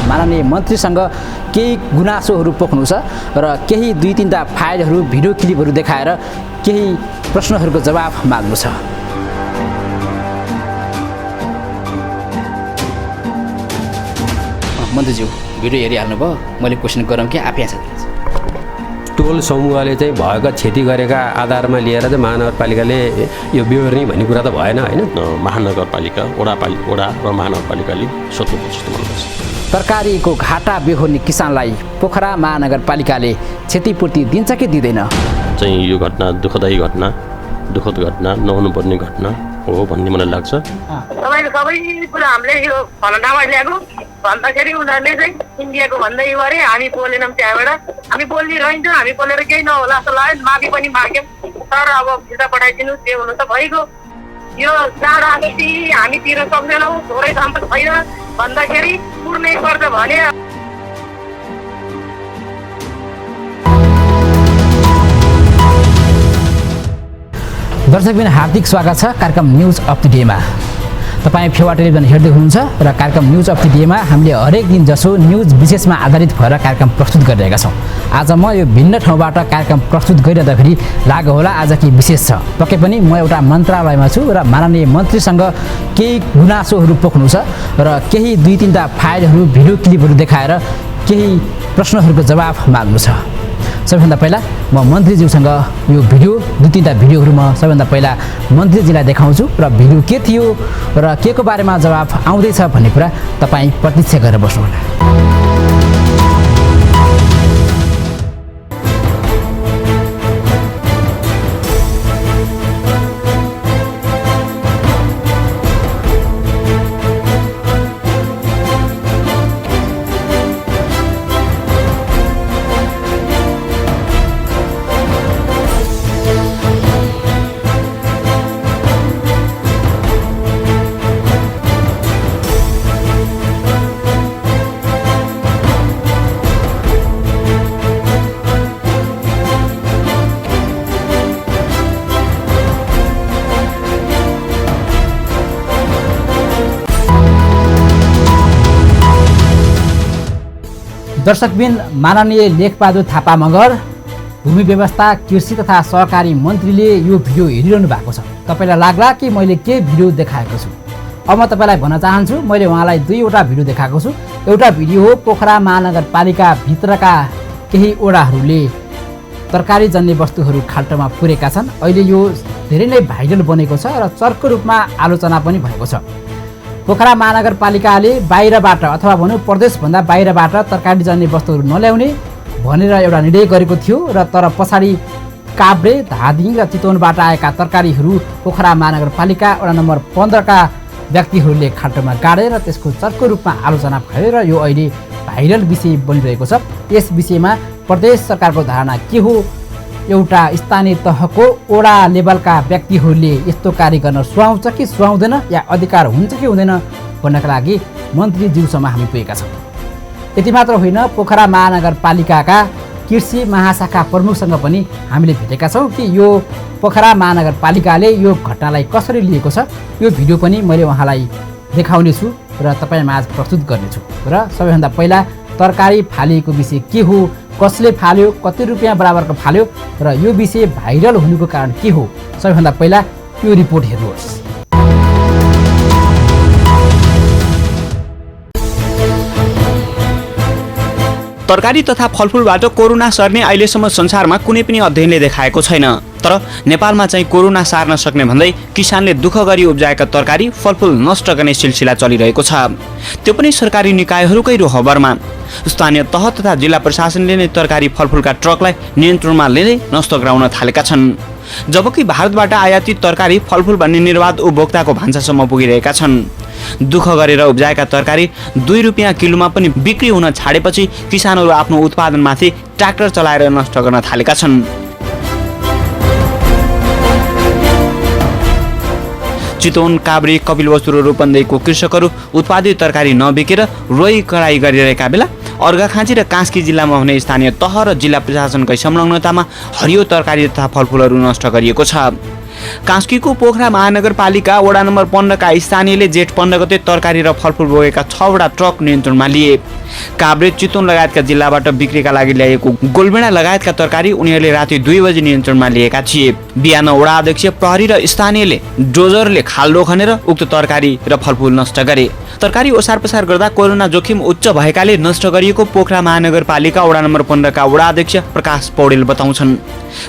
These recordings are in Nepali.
माननीय मन्त्रीसँग केही गुनासोहरू पोख्नु छ र केही 2-3टा फाइलहरू भिडियो क्लिपहरू देखाएर केही प्रश्नहरूको जवाफ माग्नु छ। मन्त्रीज्यू भिडियो हेरिहाल्नुभयो, मैले क्वेसन गरौँ कि आफै आछ? टोल समूहले चाहिँ भएका क्षति गरेका आधारमा लिएर चाहिँ महानगरपालिकाले यो बेहोर्ने भन्ने कुरा त भएन होइन। महानगरपालिका वडा र महानगरपालिकाले सोध्नुपर्छ जस्तो मलाई लाग्छ। तरकारीको घाटा बेहोर्ने किसानलाई पोखरा महानगरपालिकाले क्षतिपूर्ति दिन्छ कि दिँदैन? चाहिँ यो घटना दुःखद घटना नहुनुपर्ने घटना हो भन्ने मलाई लाग्छ। तपाईँको सबै कुरा हामीले यो फलनामा ल्याएको भन्दाखेरि उनीहरूले चाहिँ इन्डियाको भन्दै गरे, हामी बोलेनौँ। त्यहाँबाट हामी बोल्ने रहन्छौँ, हामी बोलेर केही नहोला जस्तो लाग्यो। माफी पनि माग्यौँ, तर अब फिर्ता पठाइदिनु, त्यो हुनु त भइगयो। यो चाँडो आएपछि हामी तिर्न सक्दैनौँ, थोरै सम्पत्ति छैन भन्दाखेरि पुर्नै पर्छ भने। दर्शकबिन हार्दिक स्वागत छ कार्यक्रम न्युज अफ द डेमा। तपाईँ फेवा टेलिभिजन हेर्दै हुनुहुन्छ र कार्यक्रम न्युज अफ द डेमा हामीले हरेक दिन जसो न्युज विशेषमा आधारित भएर कार्यक्रम प्रस्तुत गरिरहेका छौँ। आज म यो भिन्न ठाउँबाट कार्यक्रम प्रस्तुत गरिरहँदाखेरि लाग्यो होला आज केही विशेष छ। पक्कै पनि म एउटा मन्त्रालयमा छु र माननीय मन्त्रीसँग केही गुनासोहरू पोख्नु छ र केही 2-3टा फाइलहरू भिडियो क्लिपहरू देखाएर केही प्रश्नहरूको जवाफ माग्नु छ। सबैभन्दा पहिला म मन्त्रीज्यूसँग यो भिडियो 2-3टा भिडियोहरू म सबैभन्दा पहिला मन्त्रीजीलाई देखाउँछु र भिडियो के थियो र के को बारेमा जवाफ आउँदैछ भन्ने कुरा तपाईँ प्रतीक्षा गरेर बस्नुहोला। दर्शकबिन माननीय लेखबहादुर थापा मगर भूमि व्यवस्था कृषि तथा सहकारी मन्त्रीले यो भिडियो हेरिरहनु भएको छ। तपाईँलाई लाग्ला कि मैले के भिडियो देखाएको छु? अब म तपाईँलाई भन्न चाहन्छु, मैले उहाँलाई 2वटा भिडियो देखाएको छु। एउटा भिडियो हो पोखरा महानगरपालिका भित्रका केही ओडाहरूले तरकारी जन्य वस्तुहरू खाल्टोमा पुरेका छन्। अहिले यो धेरै नै भाइरल बनेको छ र चर्को रूपमा आलोचना पनि भएको छ। पोखरा महानगरपालिकाले बाहिरबाट अथवा भनौँ प्रदेशभन्दा बाहिरबाट तरकारी जन्य वस्तुहरू नल्याउने भनेर एउटा निर्णय गरेको थियो र तर पछाडि काभ्रे, धादिङ र चितवनबाट आएका तरकारीहरू पोखरा महानगरपालिका वडा नम्बर 15का व्यक्तिहरूले खाल्टोमा गाडेर त्यसको चर्को रूपमा आलोचना भयो र यो अहिले भाइरल विषय बनिरहेको छ। यस विषयमा प्रदेश सरकारको धारणा के हो? एउटा स्थानीय तहको वडा लेभलका व्यक्तिहरूले यस्तो कार्य गर्न सुहाउँछ कि सुहाउँदैन, या अधिकार हुन्छ कि हुँदैन भन्नका लागि मन्त्रीज्यूसम्म हामी पुगेका छौँ। यति मात्र होइन, पोखरा महानगरपालिकाका कृषि महाशाखा प्रमुखसँग पनि हामीले भेटेका छौँ कि यो पोखरा महानगरपालिकाले यो घटनालाई कसरी लिएको छ। यो भिडियो पनि मैले उहाँलाई देखाउनेछु र तपाईँमाझ प्रस्तुत गर्नेछु। र सबैभन्दा पहिला तरकारी फालिएको विषय के हो, कसले फाल्यो, कति रुपियाँ बराबरको फाल्यो र यो विषय भाइरल हुनुको कारण के हो, सबैभन्दा पहिला यो रिपोर्ट हेर्नुहोस्। तरकारी तथा फलफुलबाट कोरोना सर्ने अहिलेसम्म संसारमा कुनै पनि अध्ययनले देखाएको छैन। तर नेपालमा चाहिँ कोरोना सार्न सक्ने भन्दै किसानले दुःख गरी उब्जाएका तरकारी फलफुल नष्ट गर्ने सिलसिला चलिरहेको छ, त्यो पनि सरकारी निकायहरूकै रोहबरमा। स्थानीय तह तथा जिल्ला प्रशासनले नै तरकारी फलफुलका ट्रकलाई नियन्त्रणमा लिँदै नष्ट गराउन थालेका छन्। जबकि भारतबाट आयातित तरकारी फलफुल भन्ने निर्वाध उपभोक्ताको भान्सासम्म पुगिरहेका छन्। दुःख गरेर उब्जाएका तरकारी 2 रुपियाँ किलोमा पनि बिक्री हुन छाडेपछि किसानहरू आफ्नो उत्पादनमाथि ट्र्याक्टर चलाएर नष्ट गर्न थालेका छन्। चितवन, काभ्रे, कपिलवस्तु र रूपन्देहीको कृषकहरू उत्पादित तरकारी नबिकेर रोइ कराई गरिरहेका बेला अर्घाखाँची र कास्की जिल्लामा हुने स्थानीय तह र जिल्ला प्रशासनकै संलग्नतामा हरियो तरकारी तथा फलफुलहरू नष्ट गरिएको छ। कास्कीको पोखरा महानगरपालिका वडा नम्बर 15 का स्थानीयले जेठ 15 गते तरकारी र फलफुल बोकेका 6 वटा ट्रक नियन्त्रणमा लिए। काभ्रे, चितवन लगायतका जिल्लाबाट बिक्रीका लागि ल्याएको गोलबेडा लगायतका तरकारी उनीहरूले राति 2 बजे नियन्त्रणमा लिएका थिए। बिहान वडा अध्यक्ष, प्रहरी र स्थानीयले डोजरले खाल्डो खनेर उक्त तरकारी र फलफुल नष्ट गरे। तरकारी ओसार पसार गर्दा कोरोना जोखिम उच्च भएकाले नष्ट गरिएको पोखरा महानगरपालिका वडा नम्बर 15 का वडा अध्यक्ष प्रकाश पौडेल बताउँछन्।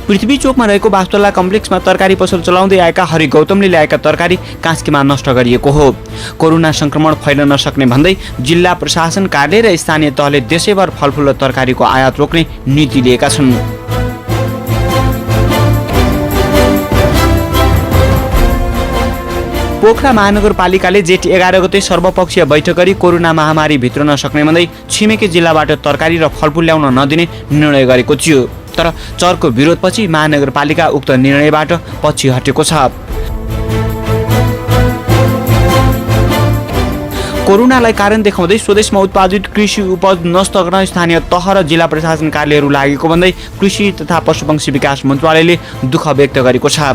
पृथ्वी चोकमा रहेको वास्तुला कम्प्लेक्समा तरकारी पसल चलाउँदै आएका हरि गौतमले ल्याएका तरकारी कास्कीमा नष्ट गरिएको हो। कोरोना संक्रमण फैलन नसक्ने भन्दै जिल्ला प्रशासन कार्यालय र स्थानीय तहले देशैभर फलफुल र तरकारीको आयात रोक्ने नीति लिएका छन्। पोखरा महानगरपालिकाले जेठ 11 गते सर्वपक्षीय बैठक गरी कोरोना महामारी भित्र नसक्ने भन्दै छिमेकी जिल्लाबाट तरकारी र फलफुल ल्याउन नदिने निर्णय गरेको थियो। तर चरको विरोधपछि महानगरपालिका उक्त निर्णयबाट पछि हटेको छ। कोरोनालाई कारण देखाउँदै स्वदेशमा उत्पादित कृषि उपज नष्ट गर्न स्थानीय तह र जिल्ला प्रशासन कार्यालयहरू लागेको भन्दै कृषि तथा पशुपक्षी विकास मन्त्रालयले दुःख व्यक्त गरेको छ।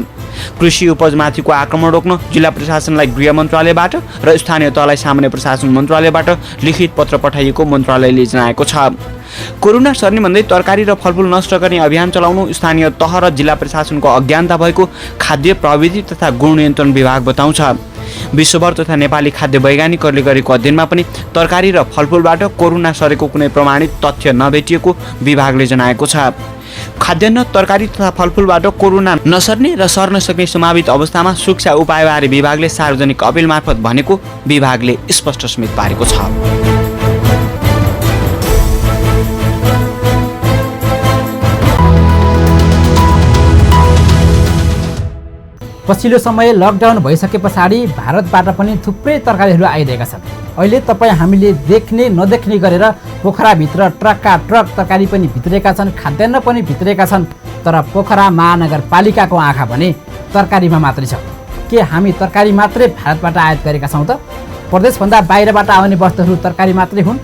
कृषि उपजमाथिको आक्रमण रोक्न जिल्ला प्रशासनलाई गृह मन्त्रालयबाट र स्थानीय तहलाई सामान्य प्रशासन मन्त्रालयबाट लिखित पत्र पठाइएको मन्त्रालयले जनाएको छ। कोरोना सर्ने भन्दै तरकारी र फलफुल नष्ट गर्ने अभियान चलाउनु स्थानीय तह र जिल्ला प्रशासनको अज्ञानता भएको खाद्य प्रविधि तथा गुण नियन्त्रण विभाग बताउँछ। विश्वभर तथा नेपाली खाद्य वैज्ञानिकहरूले गरेको अध्ययनमा पनि तरकारी र फलफुलबाट कोरोना सरेको कुनै प्रमाणित तथ्य नभेटिएको विभागले जनाएको छ। खाद्यान्न, तरकारी तथा फलफुलबाट कोरोना नसर्ने र सर्न सक्ने सम्भावित अवस्थामा सुरक्षा उपायबारे विभागले सार्वजनिक अपिल मार्फत भनेको विभागले स्पष्ट समेत पारेको छ। पछिल्लो समय लकडाउन भइसके पछाडि भारतबाट पनि थुप्रै तरकारीहरू आइरहेका छन्। अहिले तपाईँ हामीले देख्ने नदेख्ने गरेर पोखराभित्र ट्रकका ट्रक तरकारी पनि भित्रेका छन्, खाद्यान्न पनि भित्रेका छन्। तर पोखरा महानगरपालिकाको आँखा भने तरकारीमा मात्रै छ। के हामी तरकारी मात्रै भारतबाट आयात गरेका छौँ त? प्रदेशभन्दा बाहिरबाट आउने वस्तुहरू तरकारी मात्रै हुन्?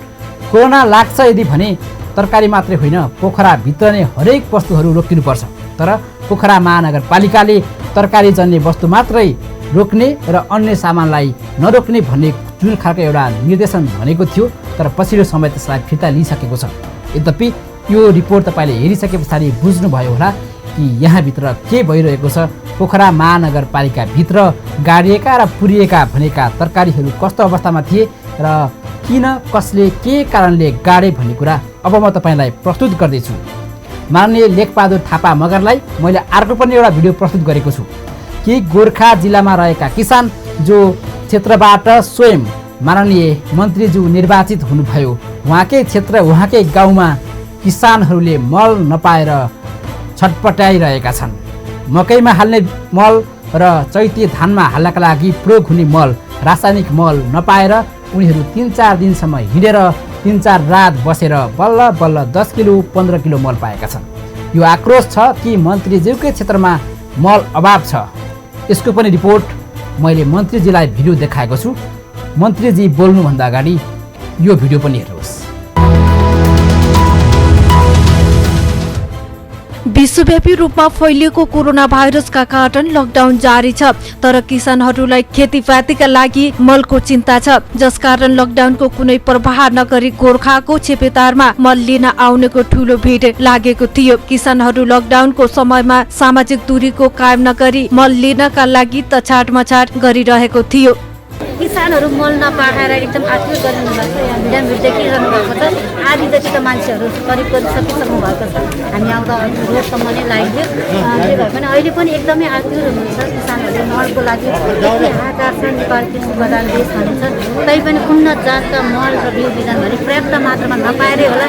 कोरोना लाग्छ यदि भने तरकारी मात्रै होइन, पोखराभित्र नै हरेक वस्तुहरू रोकिनुपर्छ। तर पोखरा महानगरपालिकाले तरकारी जन्य वस्तु मात्रै रोक्ने र अन्य सामानलाई नरोक्ने भन्ने जुन खालको एउटा निर्देशन भनेको थियो, तर पछिल्लो समय त्यसलाई फिर्ता लिइसकेको छ। यद्यपि यो रिपोर्ट तपाईँले हेरिसके पछाडि बुझ्नुभयो होला कि यहाँभित्र के भइरहेको छ। पोखरा महानगरपालिकाभित्र गाडिएका र पुरिएका भनेका तरकारीहरू कस्तो अवस्थामा थिए र किन, कसले, के कारणले गाडे भन्ने कुरा अब म तपाईँलाई प्रस्तुत गर्दैछु। माननीय लेखबहादुर थापा मगरलाई मैले अर्को पनि एउटा भिडियो प्रस्तुत गरेको छु कि गोर्खा जिल्लामा रहेका किसान जो क्षेत्रबाट स्वयं माननीय मन्त्रीज्यू निर्वाचित हुनुभयो, उहाँकै क्षेत्र, उहाँकै गाउँमा किसानहरूले मल नपाएर छटपटाइरहेका छन्। मकैमा हाल्ने मल र चैते धानमा हाल्नका लागि प्रयोग हुने मल, रासायनिक मल नपाएर उनीहरू 3-4 दिनसम्म हिँडेर 3-4 रात बसेर बल्ल बल्ल 10 किलो 15 किलो मल पाएका छन्। यो आक्रोश छ कि मन्त्रीज्यूकै क्षेत्रमा मल अभाव छ। यसको पनि रिपोर्ट मैले मन्त्रीजीलाई भिडियो देखाएको छु। मन्त्रीजी बोल्नुभन्दा अगाडि यो भिडियो पनि हेर्नुहोस्। विश्वव्यापी रूपमा फैलिएको कोरोना भाइरसका कारण लकडाउन जारी छ। तर किसानहरूलाई खेतीपातीका लागि मलको चिन्ता छ, जसकारण लकडाउनको कुनै प्रभाव नगरी गोर्खाको छेपेतारमा मल लिन आउनेको ठूलो भिड लागेको थियो। किसानहरू लकडाउनको समयमा सामाजिक दूरीको कायम नगरी मल लिनका लागि तछाट मछाट गरिरहेको थियो। किसानहरू मल नपाएर एकदम आत्तियो गरिनु भएको छ। यहाँ भिडाभिड देखिरहनु भएको छ। आधी जति त मान्छेहरू करिब सकिसक्नु भएको छ। हामी आउँदा रोडसम्म नै लाग्यो। जे भए पनि अहिले पनि एकदमै आत्तियो हुनुहुन्छ। किसानहरूले मलको लागि यति हाहाकार छ। नेपाल कृषि प्रधान देश भनिन्छ, तैपनि उन्नत जातका मल र बिउ बिजन भने पर्याप्त मात्रामा नपाएरै होला।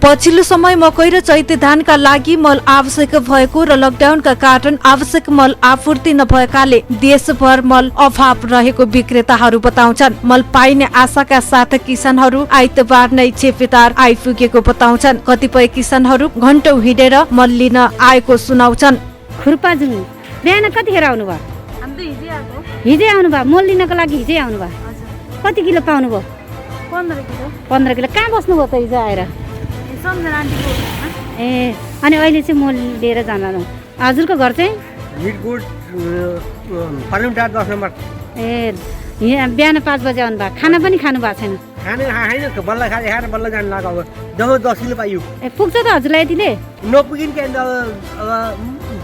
पछिल्लो समय मकै र चैते धानका लागि मल आवश्यक भएको र लकडाउनका कारण आवश्यक मल आपूर्ति नभएकाले देशभर मल अभाव रहेको विक्रेताहरू बताउँछन्। मल पाइने आशाका साथ किसानहरू आइतबार नै छेपेतार आइपुगेको बताउँछन्। कतिपय किसानहरू घण्टौं हिँडेर मल लिन आएको सुनाउँछन्। खुर्पाजुङ बिहान कतिखेर आउनुभयो? हिजै आउनुभयो मल लिनको लागि? हिजै आउनुभयो? कति किलो पाउनुभयो? 15 किलो। कहाँ बस्नुभयो त हिजो आएर? ए अनि अहिले चाहिँ मल लिएर जानु। हजुरको घर चाहिँ फालुङटार 10 नम्बर ए यहाँ बिहान 5 बजे आउनु भएको खाना पनि खानु भएको छैन खाने खाएन बल्ल खाएर बल्ल जानु लाग्यो अब जब 10 किलो पाइयो ए पुग्छ त हजुरलाई यतिले नपुगिन् के अब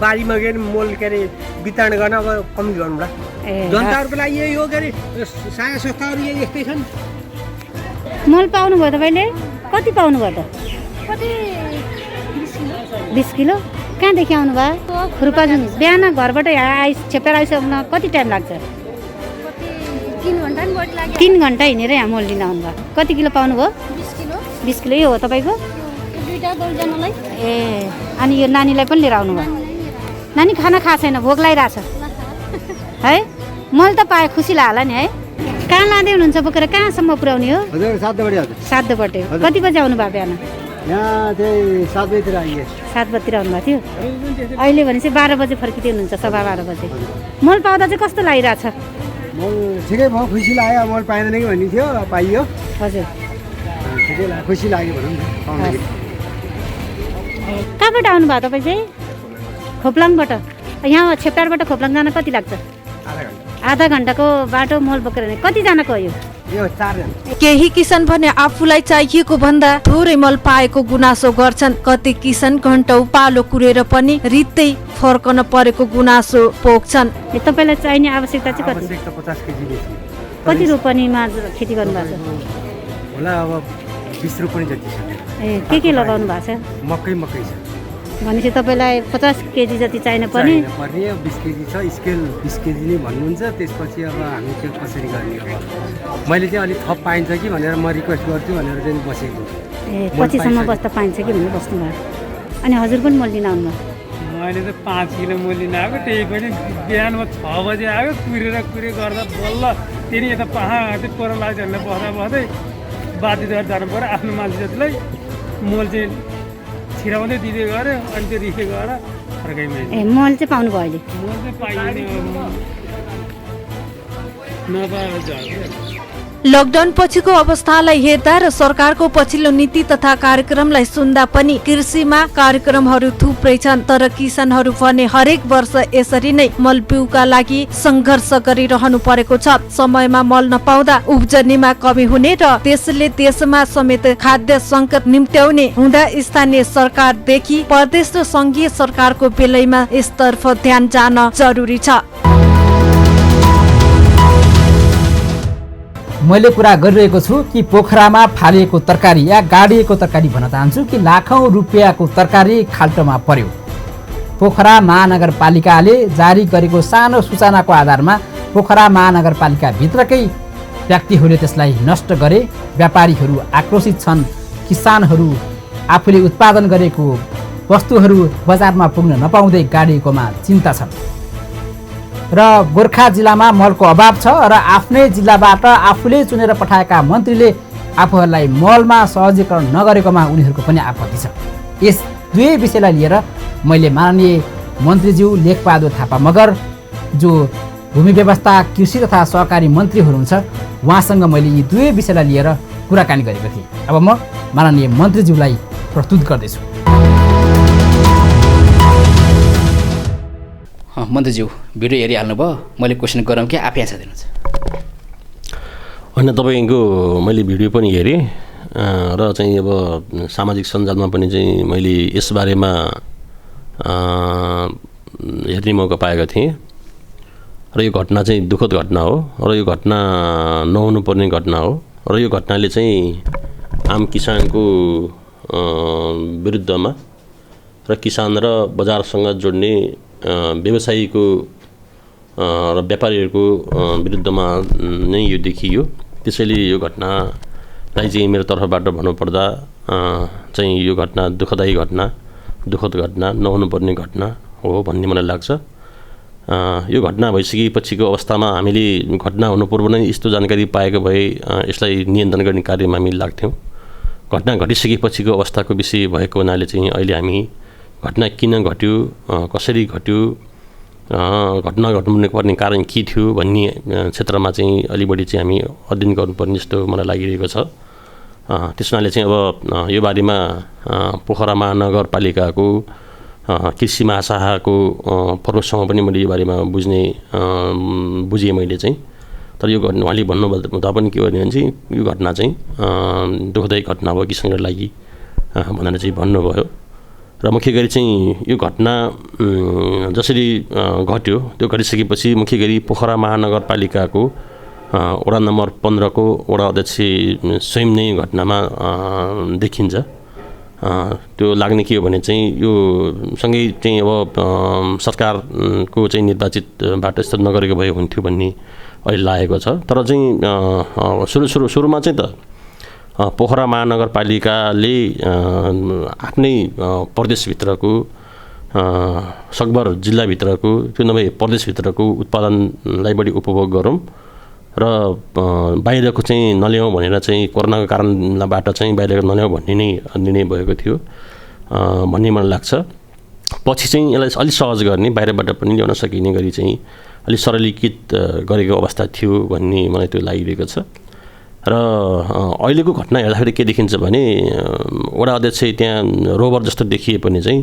बारीमा गएर मोल के अरे वितरण गर्न अब कमी गर्नु होला जनताहरूको लागि यही हो के अरे साझा संस्थाहरू यही यस्तै छन् मल पाउनु भयो तपाईँले कति पाउनु भयो त 20 किलो कहाँदेखि आउनु भयो खुर्पाजुङ बिहान घरबाट छेपेर आइसक्नु कति टाइम लाग्छ 3 घन्टा हिँडेर यहाँ मल लिन आउनु भयो कति किलो पाउनु भयो 20 किलो यो हो तपाईँको ए अनि यो नानीलाई पनि लिएर आउनु भयो नानी खाना खाएको छैन भोक लागिरहेछ है मल त पाए खुसी लाग्ला नि है कहाँ लाँदै हुनुहुन्छ बोकेर कहाँसम्म पुर्याउने हो हजुर 7 बजे कति बजी आउनु भयो बिहान यहाँ चाहिँ 7 बजेतिर आइए 7 बजीतिर आउनुभएको थियो अहिले भने चाहिँ 12 बजे फर्किँदै हुनुहुन्छ 12:15 बजे मल पाउँदा चाहिँ कस्तो लागिरहेछ मल ठिकै भयो खुसी लाग्यो मल पाइँदैन कि भन्ने थियो पाइयो हजुर ठिकै लाग्यो खुसी लाग्यो भनौँ न कहाँबाट आउनु भयो तपाईँ चाहिँ खोप्लाङबाट यहाँ छेप्टारबाट खोप्लाङ जान कति लाग्छ आधा घन्टाको बाटो मल बोकेर कतिजनाको हो यो 4 जना केही किसान भने आफूलाई चाहिएको भन्दा थोरै मल पाएको गुनासो गर्छन् कति किसान घण्टौ पालो कुरेर पनि रित्तै फर्कन परेको गुनासो पोख्छन् तपाईँलाई चाहिने आवश्यकता चाहिँ कति 50 केजी कति रोपनीमा खेती गर्नुभएको छ होला अब 20 रोपनी जति छ ए के लगाउनु भएको छ मकै छ भनेपछि तपाईँलाई 50 केजी जति चाहिन पनि 20 केजी छ स्केल 20 केजी नै भन्नुहुन्छ त्यसपछि अब हामी त्यो कसरी गर्ने अब मैले चाहिँ अलिक थप पाइन्छ कि भनेर म रिक्वेस्ट गर्छु भनेर चाहिँ बसेको ए पछिसम्म बस्दा पाइन्छ कि भनेर बस्नुभयो अनि हजुर पनि मल लिन आउनुभयो मैले त 5 किलो मल लिन आएको त्यही पनि बिहानमा 6 बजे आयो कुरे गर्दा बल्ल त्यही यता पहा चाहिँ पर लाग्छ भनेर बस्दै बाध्य गरेर जानु पऱ्यो आफ्नो मान्छे जतिलाई मल चाहिँ छिराउँदै दिँदै गऱ्यो अनि त्यो रिखे गएर फर्काइमा ए मल चाहिँ पाउनु भयो अहिले मल चाहिँ पाइने नपाएर लकडाउन पछिको अवस्थालाई हेर्दा र सरकारको पछिल्लो नीति तथा कार्यक्रमलाई सुन्दा पनि कृषिमा कार्यक्रमहरू थुप्रै छन् तर किसानहरू भने हरेक वर्ष यसरी नै मल बिउका लागि संघर्ष गरिरहनु परेको छ समयमा मल नपाउँदा उब्जनीमा कमी हुने र त्यसले देशमा समेत खाद्य संकट निम्त्याउने हुँदा स्थानीय सरकारदेखि प्रदेश र संघीय सरकारको बेलैमा यसतर्फ ध्यान जान जरुरी छ मैले कुरा गरिरहेको छु कि पोखरामा फालिएको तरकारी या गाडिएको तरकारी भन्न चाहन्छु कि लाखौं रुपियाँको तरकारी खाल्टोमा पर्यो पोखरा महानगरपालिकाले जारी गरेको सानो सूचनाको आधारमा पोखरा महानगरपालिकाभित्रकै व्यक्तिहरूले त्यसलाई नष्ट गरे व्यापारीहरू आक्रोशित छन् किसानहरू आफूले उत्पादन गरेको वस्तुहरू बजारमा पुग्न नपाउँदै गाडिएकोमा चिन्ता छन् र गोर्खा जिल्लामा मलको अभाव छ र आफ्नै जिल्लाबाट आफूले चुनेर पठाएका मन्त्रीले आफूहरूलाई मलमा सहजीकरण नगरेकोमा उनीहरूको पनि आपत्ति छ यस दुवै विषयलाई लिएर मैले माननीय मन्त्रीज्यू लेखबहादुर थापा मगर जो भूमि व्यवस्था कृषि तथा सहकारी मन्त्री हुनुहुन्छ उहाँसँग मैले यी दुवै विषयलाई लिएर कुराकानी गरेको थिएँ अब म माननीय मन्त्रीज्यूलाई प्रस्तुत गर्दैछु मन्त्रीज्यू भिडियो हेरिहाल्नुभयो मैले क्वेसन गरौँ कि आफै एन्सर दिनुहुन्छ होइन तपाईँको मैले भिडियो पनि हेरेँ र चाहिँ अब सामाजिक सञ्जालमा पनि चाहिँ मैले यसबारेमा हेर्ने मौका पाएको थिएँ र यो घटना चाहिँ दुःखद घटना हो र यो घटना नहुनुपर्ने घटना हो र यो घटनाले चाहिँ आम किसानको विरुद्धमा र किसान र बजारसँग जोड्ने व्यवसायीको र व्यापारीहरूको विरुद्धमा नै यो देखियो त्यसैले यो घटनालाई चाहिँ मेरो तर्फबाट भन्नुपर्दा चाहिँ यो घटना दुःखद घटना नहुनुपर्ने घटना हो भन्ने मलाई लाग्छ यो घटना भइसकेपछिको अवस्थामा हामीले घटना हुनु पूर्व नै यस्तो जानकारी पाएको भए यसलाई नियन्त्रण गर्ने कार्यमा हामी लाग्थ्यौँ घटना घटिसकेपछिको अवस्थाको विषय भएको हुनाले चाहिँ अहिले हामी घटना किन घट्यो कसरी घट्यो घटना घट्नु पर्ने कारण के थियो भन्ने क्षेत्रमा चाहिँ अलि बढी चाहिँ हामी अध्ययन गर्नुपर्ने जस्तो मलाई लागिरहेको छ त्यस हुनाले चाहिँ अब यो बारेमा पोखरा महानगरपालिकाको कृषि महाशाखाको प्रमुखसँग पनि मैले यो बारेमा बुझेँ मैले चाहिँ। तर यो घटना उहाँले भन्नुभन्दा पनि के भने चाहिँ यो घटना चाहिँ दुःखदायी घटना भयो किसानहरूको लागि भनेर चाहिँ भन्नुभयो। र मुख्य गरी चाहिँ यो घटना जसरी घट्यो त्यो घटिसकेपछि मुख्य गरी पोखरा महानगरपालिकाको वडा नम्बर 15 को वडा अध्यक्ष स्वयं नै घटनामा देखिन्छ। त्यो लाग्ने के हो भने चाहिँ यो सँगै चाहिँ अब सरकारको चाहिँ निर्वाचितबाट यस्तो नगरेको भए हुन्थ्यो भन्ने अहिले लागेको छ। तर चाहिँ सुरुमा चाहिँ त पोखरा महानगरपालिकाले आफ्नै प्रदेशभित्रको सकभर जिल्लाभित्रको त्यो नभए प्रदेशभित्रको उत्पादनलाई बढी उपभोग गरौँ र बाहिरको चाहिँ नल्याउँ भनेर चाहिँ कोरोनाको कारणबाट चाहिँ बाहिरको नल्याउँ भन्ने नै निर्णय भएको थियो भन्ने मलाई लाग्छ। पछि चाहिँ यसलाई अलिक सहज गर्ने बाहिरबाट पनि ल्याउन सकिने गरी चाहिँ अलिक सरलीकृत गरेको अवस्था थियो भन्ने मलाई त्यो लागिरहेको छ। र अहिलेको घटना हेर्दाखेरि के देखिन्छ भने वडा अध्यक्ष त्यहाँ रोबर जस्तो देखिए पनि चाहिँ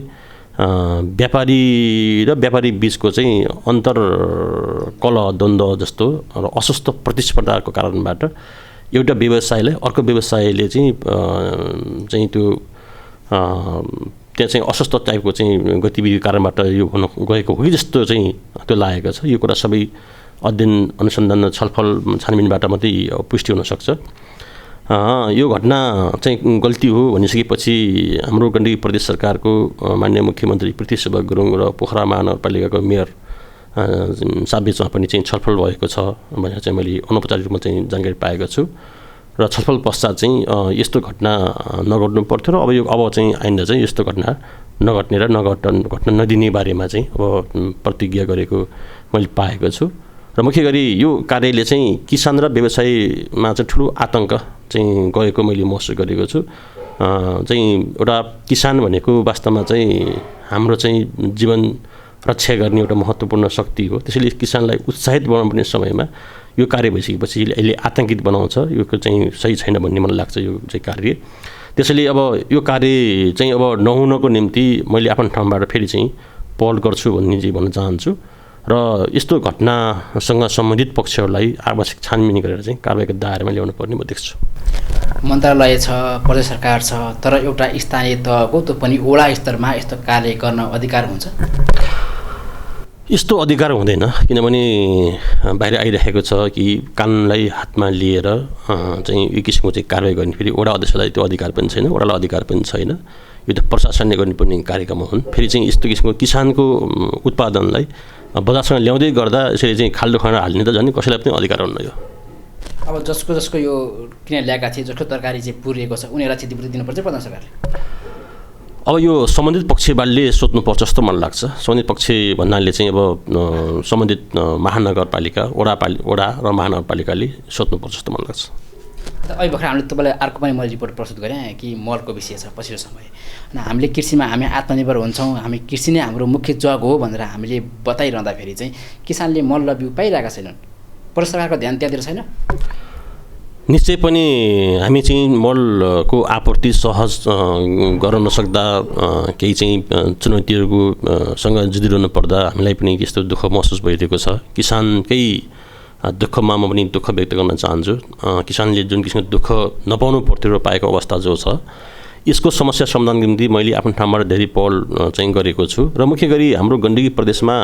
व्यापारी र व्यापारी बिचको चाहिँ अन्तर कलह द्वन्द्व जस्तो र अस्वस्थ प्रतिस्पर्धाको कारणबाट एउटा व्यवसायलाई अर्को व्यवसायले चाहिँ त्यो त्यहाँ चाहिँ अस्वस्थ टाइपको चाहिँ गतिविधि कारणबाट यो हुन गएको हो कि जस्तो चाहिँ त्यो लागेको छ। यो कुरा सबै अध्ययन अनुसन्धान छलफल छानबिनबाट मात्रै पुष्टि हुनसक्छ। यो घटना चाहिँ गल्ती हो भनिसकेपछि हाम्रो गण्डकी प्रदेश सरकारको माननीय मुख्यमन्त्री पृथ्वीशोभा गुरुङ र पोखरा महानगरपालिकाको मेयर साबेचमा पनि चाहिँ छलफल भएको छ भनेर चाहिँ मैले अनौपचारिक रूपमा चाहिँ जानकारी पाएको छु। र छलफल पश्चात चाहिँ यस्तो घटना नघट्नु पर्थ्यो र अब चाहिँ आइन्दा चाहिँ यस्तो घटना नघट्ने र घट्न नदिने बारेमा चाहिँ अब प्रतिज्ञा गरेको मैले पाएको छु। र मुख्य गरी यो कार्यले चाहिँ किसान र व्यवसायमा चाहिँ ठुलो आतंक चाहिँ गएको मैले महसुस गरेको छु। चाहिँ एउटा किसान भनेको वास्तवमा चाहिँ हाम्रो चाहिँ जीवन रक्षा गर्ने एउटा महत्त्वपूर्ण शक्ति हो। त्यसैले किसानलाई उत्साहित बनाउनुपर्ने समयमा यो कार्य भइसकेपछि यसले आतंकित बनाउँछ। यो चाहिँ सही छैन भन्ने मलाई लाग्छ यो चाहिँ कार्य। त्यसैले अब यो कार्य चाहिँ अब नहुनको निम्ति मैले आफ्नो ठाउँबाट फेरि चाहिँ पहल गर्छु भन्ने चाहिँ भन्न चाहन्छु। र यस्तो घटनासँग सम्बन्धित पक्षहरूलाई आवश्यक छानबिन गरेर चाहिँ कारबाहीको दायरामा ल्याउनु पर्ने म देख्छु। मन्त्रालय छ, प्रदेश सरकार छ, तर एउटा स्थानीय तहको त्यो पनि वडा स्तरमा यस्तो कार्य गर्न अधिकार हुन्छ? यस्तो अधिकार हुँदैन, किनभने बाहिर आइरहेको छ कि कानुनलाई हातमा लिएर चाहिँ यो किसिमको चाहिँ कारबाही गर्ने फेरि वडा अध्यक्षलाई त्यो अधिकार पनि छैन, वडालाई अधिकार पनि छैन। यो त प्रशासनले गर्नुपर्ने कार्यक्रम हुन्। फेरि चाहिँ यस्तो किसिमको किसानको उत्पादनलाई बजारसँग ल्याउँदै गर्दा यसरी चाहिँ खाल्डो खाना हाल्ने त झन् कसैलाई पनि अधिकार हुन्न। यो अब जसको यो किन ल्याएका थिए, जसको तरकारी चाहिँ पुरिएको छ उनीहरूलाई क्षतिपूर्ति दिनुपर्छ प्रदेश सरकारले? अब यो सम्बन्धित पक्षले सोध्नुपर्छ जस्तो मलाई लाग्छ। सम्बन्धित पक्ष भन्नाले चाहिँ अब सम्बन्धित महानगरपालिका वडा र महानगरपालिकाले सोध्नुपर्छ जस्तो मलाई लाग्छ। अहिले भर्खर हामीले तपाईँलाई अर्को पनि मैले रिपोर्ट प्रस्तुत गरेँ कि मलको विषय छ पछिल्लो समय। हामीले कृषिमा हामी आत्मनिर्भर हुन्छौँ, हामी कृषि नै हाम्रो मुख्य जग हो भनेर हामीले बताइरहँदाखेरि चाहिँ किसानले मल र बिउ पाइरहेका छैनन्। प्रदेश सरकारको ध्यान त्यहाँतिर छैन? निश्चय पनि हामी चाहिँ मलको आपूर्ति सहज गर्न नसक्दा केही चाहिँ चुनौतीहरूसँग जुधिरहनु पर्दा हामीलाई पनि यस्तो दुःख महसुस भइरहेको छ। किसानकै दुःखमा म पनि दुःख व्यक्त गर्न चाहन्छु। किसानले जुन किसिमको दुःख नपाउनु पर्थ्यो र पाएको अवस्था जो छ, यसको समस्या समाधानको निम्ति मैले आफ्नो ठाउँबाट धेरै पहल चाहिँ गरेको छु। र मुख्य गरी हाम्रो गण्डकी प्रदेशमा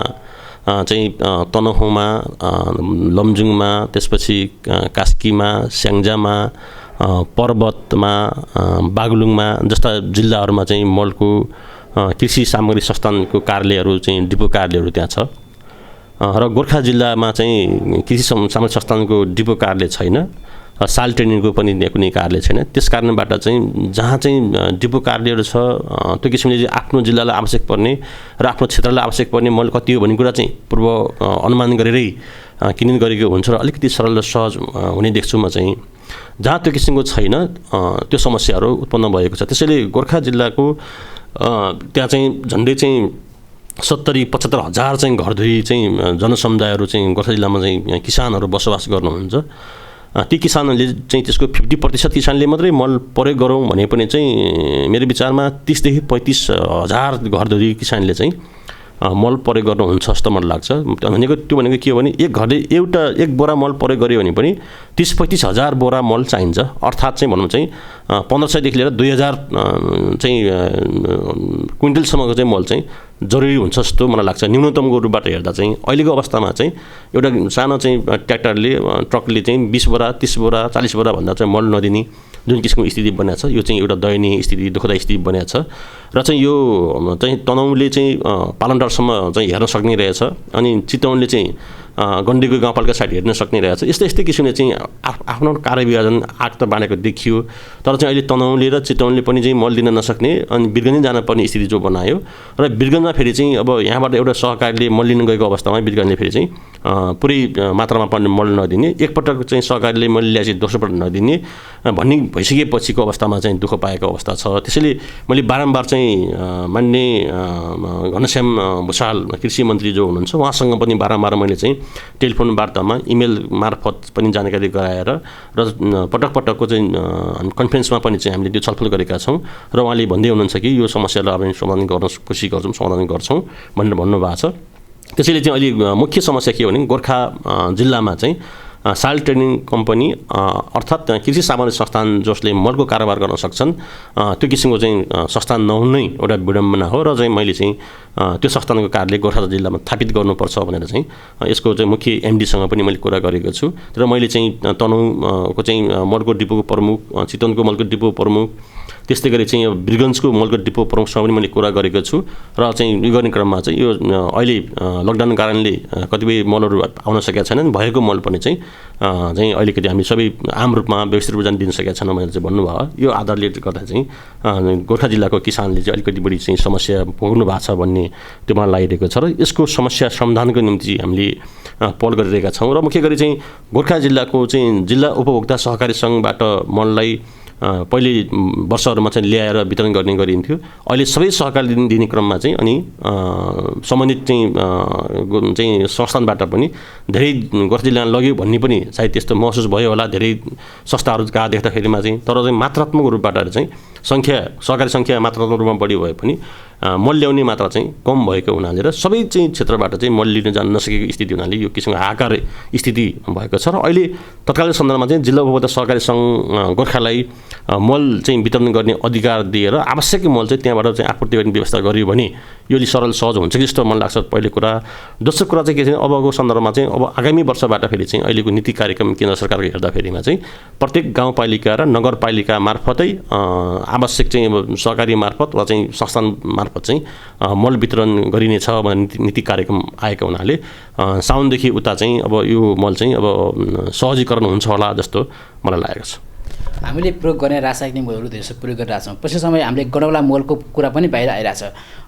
चाहिँ तनहुँमा, लमजुङमा, त्यसपछि कास्कीमा, स्याङ्जामा, पर्वतमा, बागलुङमा जस्ता जिल्लाहरूमा चाहिँ मलको कृषि सामग्री संस्थानको कार्यालयहरू चाहिँ डिपो कार्यालयहरू त्यहाँ छ। र गोर्खा जिल्लामा चाहिँ कृषि सामग्री संस्थानको डिपो कार्यालय छैन, साल ट्रेनिङको पनि कुनै कार्यालय छैन। त्यस कारणबाट चाहिँ जहाँ चाहिँ डिपो कार्यालयहरू छ त्यो किसिमले चाहिँ आफ्नो जिल्लालाई आवश्यक पर्ने र आफ्नो क्षेत्रलाई आवश्यक पर्ने मल कति हो भन्ने कुरा चाहिँ पूर्व अनुमान गरेरै किनिन गरेको हुन्छ र अलिकति सरल र सहज हुने देख्छु म चाहिँ। जहाँ त्यो किसिमको छैन त्यो समस्याहरू उत्पन्न भएको छ। त्यसैले गोर्खा जिल्लाको त्यहाँ चाहिँ झन्डै चाहिँ 70-75 हजार चाहिँ घरधुरी चाहिँ जनसमुदायहरू चाहिँ गोर्खा जिल्लामा चाहिँ किसानहरू बसोबास गर्नुहुन्छ। ती किसानहरूले चाहिँ त्यसको 50% किसानले मात्रै मल प्रयोग गरौँ भने पनि चाहिँ मेरो विचारमा 30 देखि 35 हजार घरधुरी किसानले चाहिँ मल प्रयोग गर्नुहुन्छ जस्तो मलाई लाग्छ। त्यो भनेको के हो भने एक घरले एक बोरा मल प्रयोग गर्यो भने पनि 30-35 हजार बोरा मल चाहिन्छ। अर्थात् चाहिँ भनौँ चाहिँ 1500 देखि लिएर 2000 चाहिँ क्विन्टलसम्मको चाहिँ मल चाहिँ जरुरी हुन्छ जस्तो मलाई लाग्छ न्यूनतमको रूपबाट हेर्दा चाहिँ। अहिलेको अवस्थामा चाहिँ एउटा सानो चाहिँ ट्र्याक्टरले ट्रकले चाहिँ 20 बोरा 30 बोरा 40 बोरा भन्दा चाहिँ मल नदिने जुन किसिमको स्थिति बनेको छ यो चाहिँ एउटा दयनीय स्थिति दुःखदायी स्थिति बनेको छ र चाहिँ यो चाहिँ तनहुँले चाहिँ पालनटारसम्म चाहिँ हेर्न सक्ने रहेछ अनि चितवनले चाहिँ गण्डकीको गाउँपालिका साइड हेर्न सक्ने रहेछ। यस्तै किसिमले चाहिँ आफ्नो कार्यविभाजन आग त बाँडेको देखियो तर चाहिँ अहिले तनहुँले र चितवनले पनि चाहिँ मल दिन नसक्ने अनि बिरगन्ज जानुपर्ने स्थिति जो बनायो र बिरगन्जमा फेरि चाहिँ अब यहाँबाट एउटा सहकारीले मल लिन गएको अवस्थामा बिरगन्जले फेरि चाहिँ पुरै मात्रामा पर्ने मल नदिने एकपटक चाहिँ सहकारीले मल ल्याएपछि दोस्रोपटक नदिने भन्ने भइसकेपछिको अवस्थामा चाहिँ दुःख पाएको अवस्था छ। त्यसैले मैले बारम्बार चाहिँ मान्य घनश्याम भुषाल कृषि मन्त्री जो हुनुहुन्छ उहाँसँग पनि बारम्बार मैले चाहिँ टेलिफोन वार्तामा इमेल मार्फत पनि जानकारी गराएर र पटकको चाहिँ कन्फरेन्समा पनि चाहिँ हामीले त्यो छलफल गरेका छौँ र उहाँले भन्दै हुनुहुन्छ कि यो समस्यालाई हामी समाधान गर्न कोसिस गर्छौँ समाधान गर्छौँ भनेर भन्नुभएको छ। त्यसैले चाहिँ अहिले मुख्य समस्या के हो भने गोर्खा जिल्लामा चाहिँ साल ट्रेडिङ कम्पनी अर्थात् कृषि सामान्य संस्थान जसले मलको कारोबार गर्न सक्छन् त्यो किसिमको चाहिँ संस्थान नहुनै एउटा विडम्बना हो र चाहिँ मैले चाहिँ त्यो संस्थानको कार्यालय गोर्खा जिल्लामा स्थापित गर्नुपर्छ भनेर चाहिँ यसको चाहिँ मुख्य एमडीसँग पनि मैले कुरा गरेको छु र मैले चाहिँ तनहुँको चाहिँ मलको डिपोको प्रमुख चितवनको मलको डिपो प्रमुख त्यस्तै गरी चाहिँ बिरगन्जको मलको डिपो प्रमुखसँग पनि मैले कुरा गरेको छु र चाहिँ यो गर्ने क्रममा चाहिँ यो अहिले लकडाउन कारणले कतिपय मलहरू आउन सकेका छैनन् भएको मल पनि चाहिँ अहिलेकति हामी सबै आम रूपमा व्यवस्थित रूपमा दिन सकेका छैनौँ भनेर चाहिँ भन्नुभयो। यो आधारले गर्दा चाहिँ गोर्खा जिल्लाको किसानले चाहिँ अलिकति बढी चाहिँ समस्या भोग्नु भएको छ भन्ने त्यो मलाई लागिरहेको छ र यसको समस्या समाधानको निम्ति हामीले पहल गरिरहेका छौँ र मुख्य गरी चाहिँ गोर्खा जिल्लाको चाहिँ जिल्ला उपभोक्ता सहकारी सङ्घबाट मललाई पहिले वर्षहरूमा चाहिँ ल्याएर वितरण गर्ने गरिन्थ्यो। अहिले सबै सहकारी दिने क्रममा चाहिँ अनि सम्बन्धित चाहिँ संस्थानबाट पनि धेरै गोर्खा जिल्लामा लग्यो भन्ने पनि सायद त्यस्तो महसुस भयो होला धेरै संस्थाहरू कहाँ देख्दाखेरिमा चाहिँ तर चाहिँ मात्रात्मक रूपबाट चाहिँ सहकारी सङ्ख्या मात्रात्मक रूपमा बढी भए पनि मल ल्याउने मात्रा चाहिँ कम भएको हुनाले र सबै चाहिँ क्षेत्रबाट चाहिँ मल लिन जान नसकेको स्थिति हुनाले यो किसिमको हाहाकार स्थिति भएको छ र अहिले तत्कालीन सन्दर्भमा चाहिँ जिल्ला उपभोक्ता सहकारी सङ्घ गोर्खालाई मल चाहिँ वितरण गर्ने अधिकार दिएर आवश्यक मल चाहिँ त्यहाँबाट चाहिँ आपूर्ति गर्ने व्यवस्था गरियो भने यो सरल सहज हुन्छ कि जस्तो मलाई लाग्छ पहिलो कुरा। दोस्रो कुरा चाहिँ के छ अबको सन्दर्भमा चाहिँ अब आगामी वर्षबाट फेरि चाहिँ अहिलेको नीति कार्यक्रम केन्द्र सरकारको हेर्दाखेरिमा चाहिँ प्रत्येक गाउँपालिका र नगरपालिका मार्फतै आवश्यक चाहिँ अब सहकारी मार्फत वा चाहिँ संस्थान मार्फत चाहिँ मल वितरण गरिनेछ भन्ने नीति कार्यक्रम आएको हुनाले साउनदेखि उता चाहिँ अब यो मल चाहिँ अब सहजीकरण हुन्छ होला जस्तो मलाई लागेको छ। हामीले प्रयोग गर्ने रासायनिक मलहरू धेरै प्रयोग गरिरहेका छौँ। पछिल्लो समय हामीले गडौला मलको कुरा पनि बाहिर आइरहेछ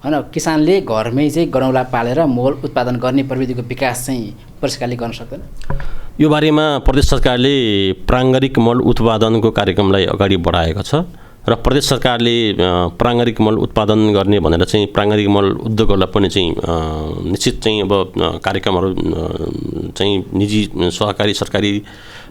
होइन। किसानले घरमै चाहिँ गडौला पालेर मल उत्पादन गर्ने प्रविधिको विकास चाहिँ प्रदेश सरकारले गर्न सक्दैन। यो बारेमा प्रदेश सरकारले प्राङ्गारिक मल उत्पादनको कार्यक्रमलाई अगाडि बढाएको छ र प्रदेश सरकारले प्राङ्गारिक मल उत्पादन गर्ने भनेर चाहिँ प्राङ्गारिक मल उद्योगहरूलाई पनि चाहिँ निश्चित चाहिँ अब कार्यक्रमहरू चाहिँ निजी सहकारी सरकारी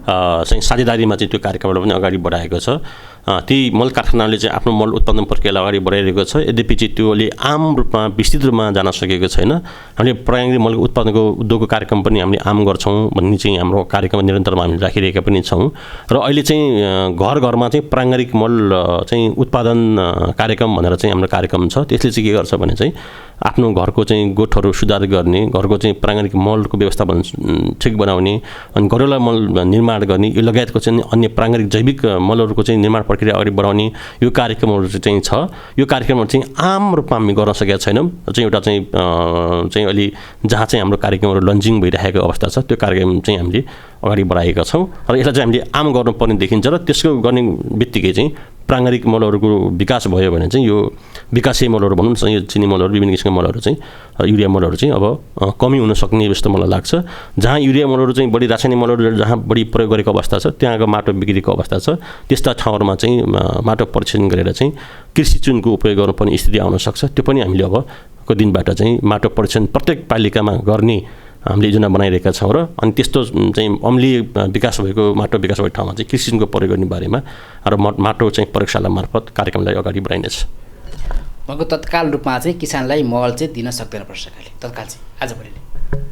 चाहिँ साझेदारीमा चाहिँ त्यो कार्यक्रमबाट पनि अगाडि बढाएको छ। ती मल कारखानाले चाहिँ आफ्नो मल उत्पादन प्रक्रियालाई अगाडि बढाइरहेको छ यद्यपि चाहिँ त्योले आम रूपमा विस्तृत रूपमा जान सकेको छैन। हामीले प्राङ्गारिक मल उत्पादनको उद्योगको कार्यक्रम पनि हामीले आम गर्छौँ भन्ने चाहिँ हाम्रो कार्यक्रम निरन्तरमा हामीले राखिरहेका पनि छौँ र अहिले चाहिँ घर घरमा चाहिँ प्राङ्गारिक मल चाहिँ उत्पादन कार्यक्रम भनेर चाहिँ हाम्रो कार्यक्रम छ। त्यसले चाहिँ के गर्छ भने चाहिँ आफ्नो घरको चाहिँ गोठहरू सुधार गर्ने घरको चाहिँ प्राङ्गारिक मलको व्यवस्थापन ठिक बनाउने अनि गडौला मल निर्माण गर्ने यो लगायतको चाहिँ अन्य प्राङ्गारिक जैविक मलहरूको चाहिँ निर्माण प्रक्रिया अगाडि बढाउने यो कार्यक्रमहरू चाहिँ छ। यो कार्यक्रमहरू चाहिँ आम रूपमा हामी गर्न सकेका छैनौँ चाहिँ एउटा चाहिँ अहिले जहाँ चाहिँ हाम्रो कार्यक्रमहरू लन्चिङ भइरहेको अवस्था छ त्यो कार्यक्रम चाहिँ हामीले अगाडि बढाएका छौँ र यसलाई चाहिँ हामीले आम गर्नुपर्ने देखिन्छ र त्यसको गर्ने बित्तिकै चाहिँ प्राङ्गारिक मलहरूको विकास भयो भने चाहिँ यो विकासे मलहरू भनौँ न यो चिनी मलहरू विभिन्न किसिमका मलहरू चाहिँ युरिया मलहरू चाहिँ अब कमी हुन सक्ने जस्तो मलाई लाग्छ। जहाँ युरिया मलहरू चाहिँ बढी रासायनिक मलहरू जहाँ बढी प्रयोग गरेको अवस्था छ त्यहाँको माटो बिग्रेको अवस्था छ त्यस्ता ठाउँहरूमा चाहिँ माटो परीक्षण गरेर चाहिँ कृषि चुनको उपयोग गर्नुपर्ने स्थिति आउन सक्छ। त्यो पनि हामीले अबको दिनबाट चाहिँ माटो परीक्षण प्रत्येक पालिकामा गर्ने हामीले योजना बनाइरहेका छौँ र अनि त्यस्तो चाहिँ अम्लीय विकास भएको माटो विकास भएको ठाउँमा चाहिँ कृषि सिंचाइको प्रयोग गर्ने बारेमा र माटो चाहिँ प्रयोगशाला मार्फत कार्यक्रमलाई अगाडि बढाइनेछ। भएको तत्काल रूपमा चाहिँ किसानलाई मल चाहिँ दिन सक्दैन प्रदेश सरकारले तत्काल चाहिँ आजभोलिले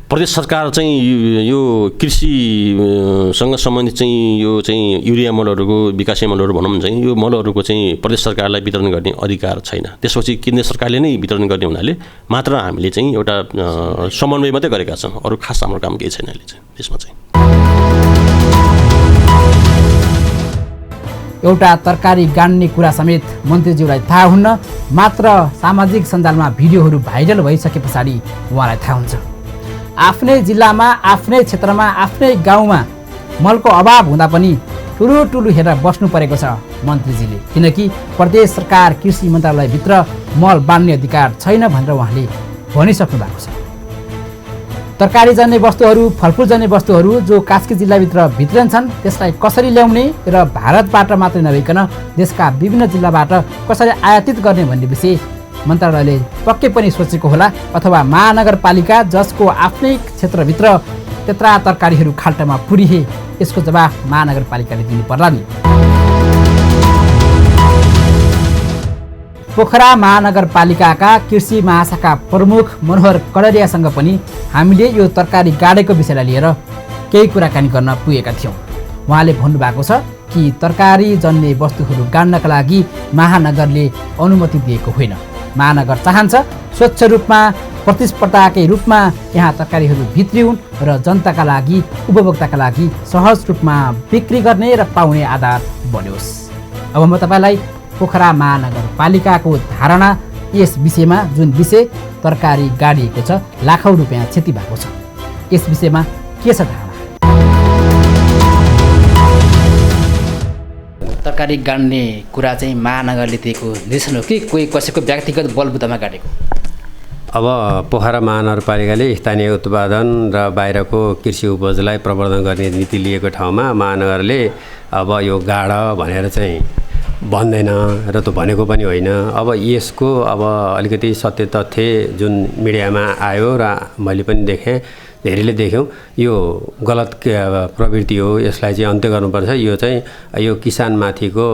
प्रदेश सरकार चाहिँ यो कृषिसँग सम्बन्धित चाहिँ यो चाहिँ युरिया मलहरूको विकासे मलहरू भनौँ चाहिँ यो मलहरूको चाहिँ प्रदेश सरकारलाई वितरण गर्ने अधिकार छैन। त्यसपछि केन्द्र सरकारले नै वितरण गर्ने हुनाले मात्र हामीले चाहिँ एउटा समन्वय मात्रै गरेका छौँ, अरू खास हाम्रो काम केही छैन अहिले चाहिँ त्यसमा चाहिँ। एउटा तरकारी गाड्ने कुरा समेत मन्त्रीज्यूलाई थाहा हुन्न, मात्र सामाजिक सञ्जालमा भिडियोहरू भाइरल भइसके पछाडि उहाँलाई थाहा हुन्छ। आफ्नै जिल्लामा, आफ्नै क्षेत्रमा, आफ्नै गाउँमा मलको अभाव हुँदा पनि ठुलो हेरेर बस्नु परेको छ मन्त्रीजीले, किनकि प्रदेश सरकार कृषि मन्त्रालयभित्र मल बाँड्ने अधिकार छैन भनेर उहाँले भनिसक्नु भएको छ। तरकारीजन्य वस्तुहरू, फलफुलजन्य वस्तुहरू जो कास्की जिल्लाभित्र भित्रन्छन् त्यसलाई कसरी ल्याउने र भारतबाट मात्रै नभइकन देशका विभिन्न जिल्लाबाट कसरी आयातित गर्ने भन्ने विषय मन्त्रालयले पक्कै पनि सोचेको होला, अथवा महानगरपालिका जसको आफ्नै क्षेत्रभित्र त्यत्रा तरकारीहरू खाल्टामा पुरिए यसको जवाफ महानगरपालिकाले दिनु पर्ला नि। पोखरा महानगरपालिकाका कृषि महाशाखा प्रमुख मनोहर कडारियासँग पनि हामीले यो तरकारी गाडेको विषयलाई लिएर केही कुराकानी गर्न पुगेका थियौँ। उहाँले भन्नुभएको छ कि तरकारी जन्य वस्तुहरू गाड्नका लागि महानगरले अनुमति दिएको होइन। महानगर चाहन्छ स्वच्छ रूपमा प्रतिस्पर्धाकै रूपमा यहाँ तरकारीहरू भित्रिउन् र जनताका लागि, उपभोक्ताका लागि सहज रूपमा बिक्री गर्ने र पाउने आधार बन्योस्। अब म तपाईँलाई पोखरा महानगरपालिकाको धारणा यस विषयमा, जुन विषय तरकारी गाडिएको छ, लाखौँ रुपियाँ क्षति भएको छ, यस विषयमा के छ धारणा? तरकारी गाड्ने कुरा चाहिँ महानगरले दिएको निर्देशन हो कि कोही कसैको व्यक्तिगत बलबुतामा गाडेको? अब पोखरा महानगरपालिकाले स्थानीय उत्पादन र बाहिरको कृषि उपजलाई प्रवर्धन गर्ने नीति लिएको ठाउँमा महानगरले अब यो गाड भनेर चाहिँ भन्दैन र त्यो भनेको पनि होइन। अब यसको अब अलिकति सत्य तथ्य जुन मिडियामा आयो र मैले पनि देखेँ, धेरैले देख्यौँ, यो गलत प्रवृत्ति हो, यसलाई चाहिँ अन्त्य गर्नुपर्छ। यो चाहिँ यो किसानमाथिको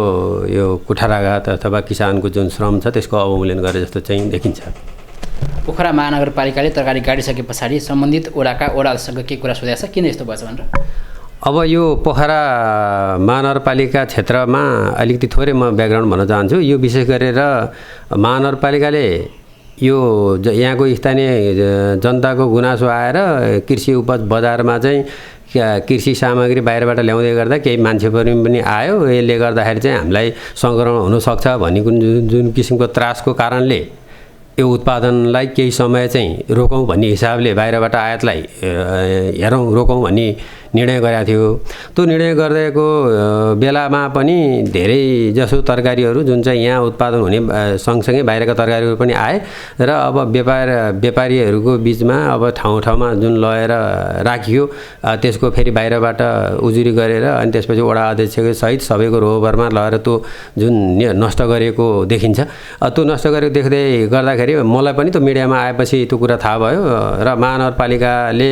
यो कुठाराघात अथवा किसानको जुन श्रम छ त्यसको अवमूल्यन गरे जस्तो चाहिँ देखिन्छ। पोखरा महानगरपालिकाले तरकारी गाडिसके पछाडि सम्बन्धित ओडासँग के कुरा सोधेको छ, किन यस्तो भएछ भनेर? अब यो पोखरा महानगरपालिका क्षेत्रमा अलिकति थोरै म ब्याकग्राउन्ड भन्न चाहन्छु। यो विशेष गरेर महानगरपालिकाले यो यहाँको स्थानीय जनताको गुनासो आएर कृषि उपज बजारमा चाहिँ कृषि सामग्री बाहिरबाट ल्याउँदै गर्दा केही मान्छे पनि आयो, यसले गर्दाखेरि चाहिँ हामीलाई सङ्क्रमण हुनसक्छ भन्ने जुन किसिमको त्रासको कारणले यो उत्पादनलाई केही समय चाहिँ रोकौँ भन्ने हिसाबले बाहिरबाट आयातलाई रोकौँ भन्ने निर्णय गरेको थियो। त्यो निर्णय गरिदिएको बेलामा पनि धेरै जसो तरकारीहरू जुन चाहिँ यहाँ उत्पादन हुने सँगसँगै बाहिरका तरकारीहरू पनि आए र अब व्यापारीहरूको बिचमा अब ठाउँमा जुन लगेर राखियो, त्यसको फेरि बाहिरबाट उजुरी गरेर अनि त्यसपछि वडा अध्यक्षको सहित सबैको रोबरमा लगेर त्यो जुन नष्ट गरेको देखिन्छ। त्यो नष्ट गरेको देख्दै गर्दाखेरि मलाई पनि त्यो मिडियामा आएपछि त्यो कुरा थाहा भयो र महानगरपालिकाले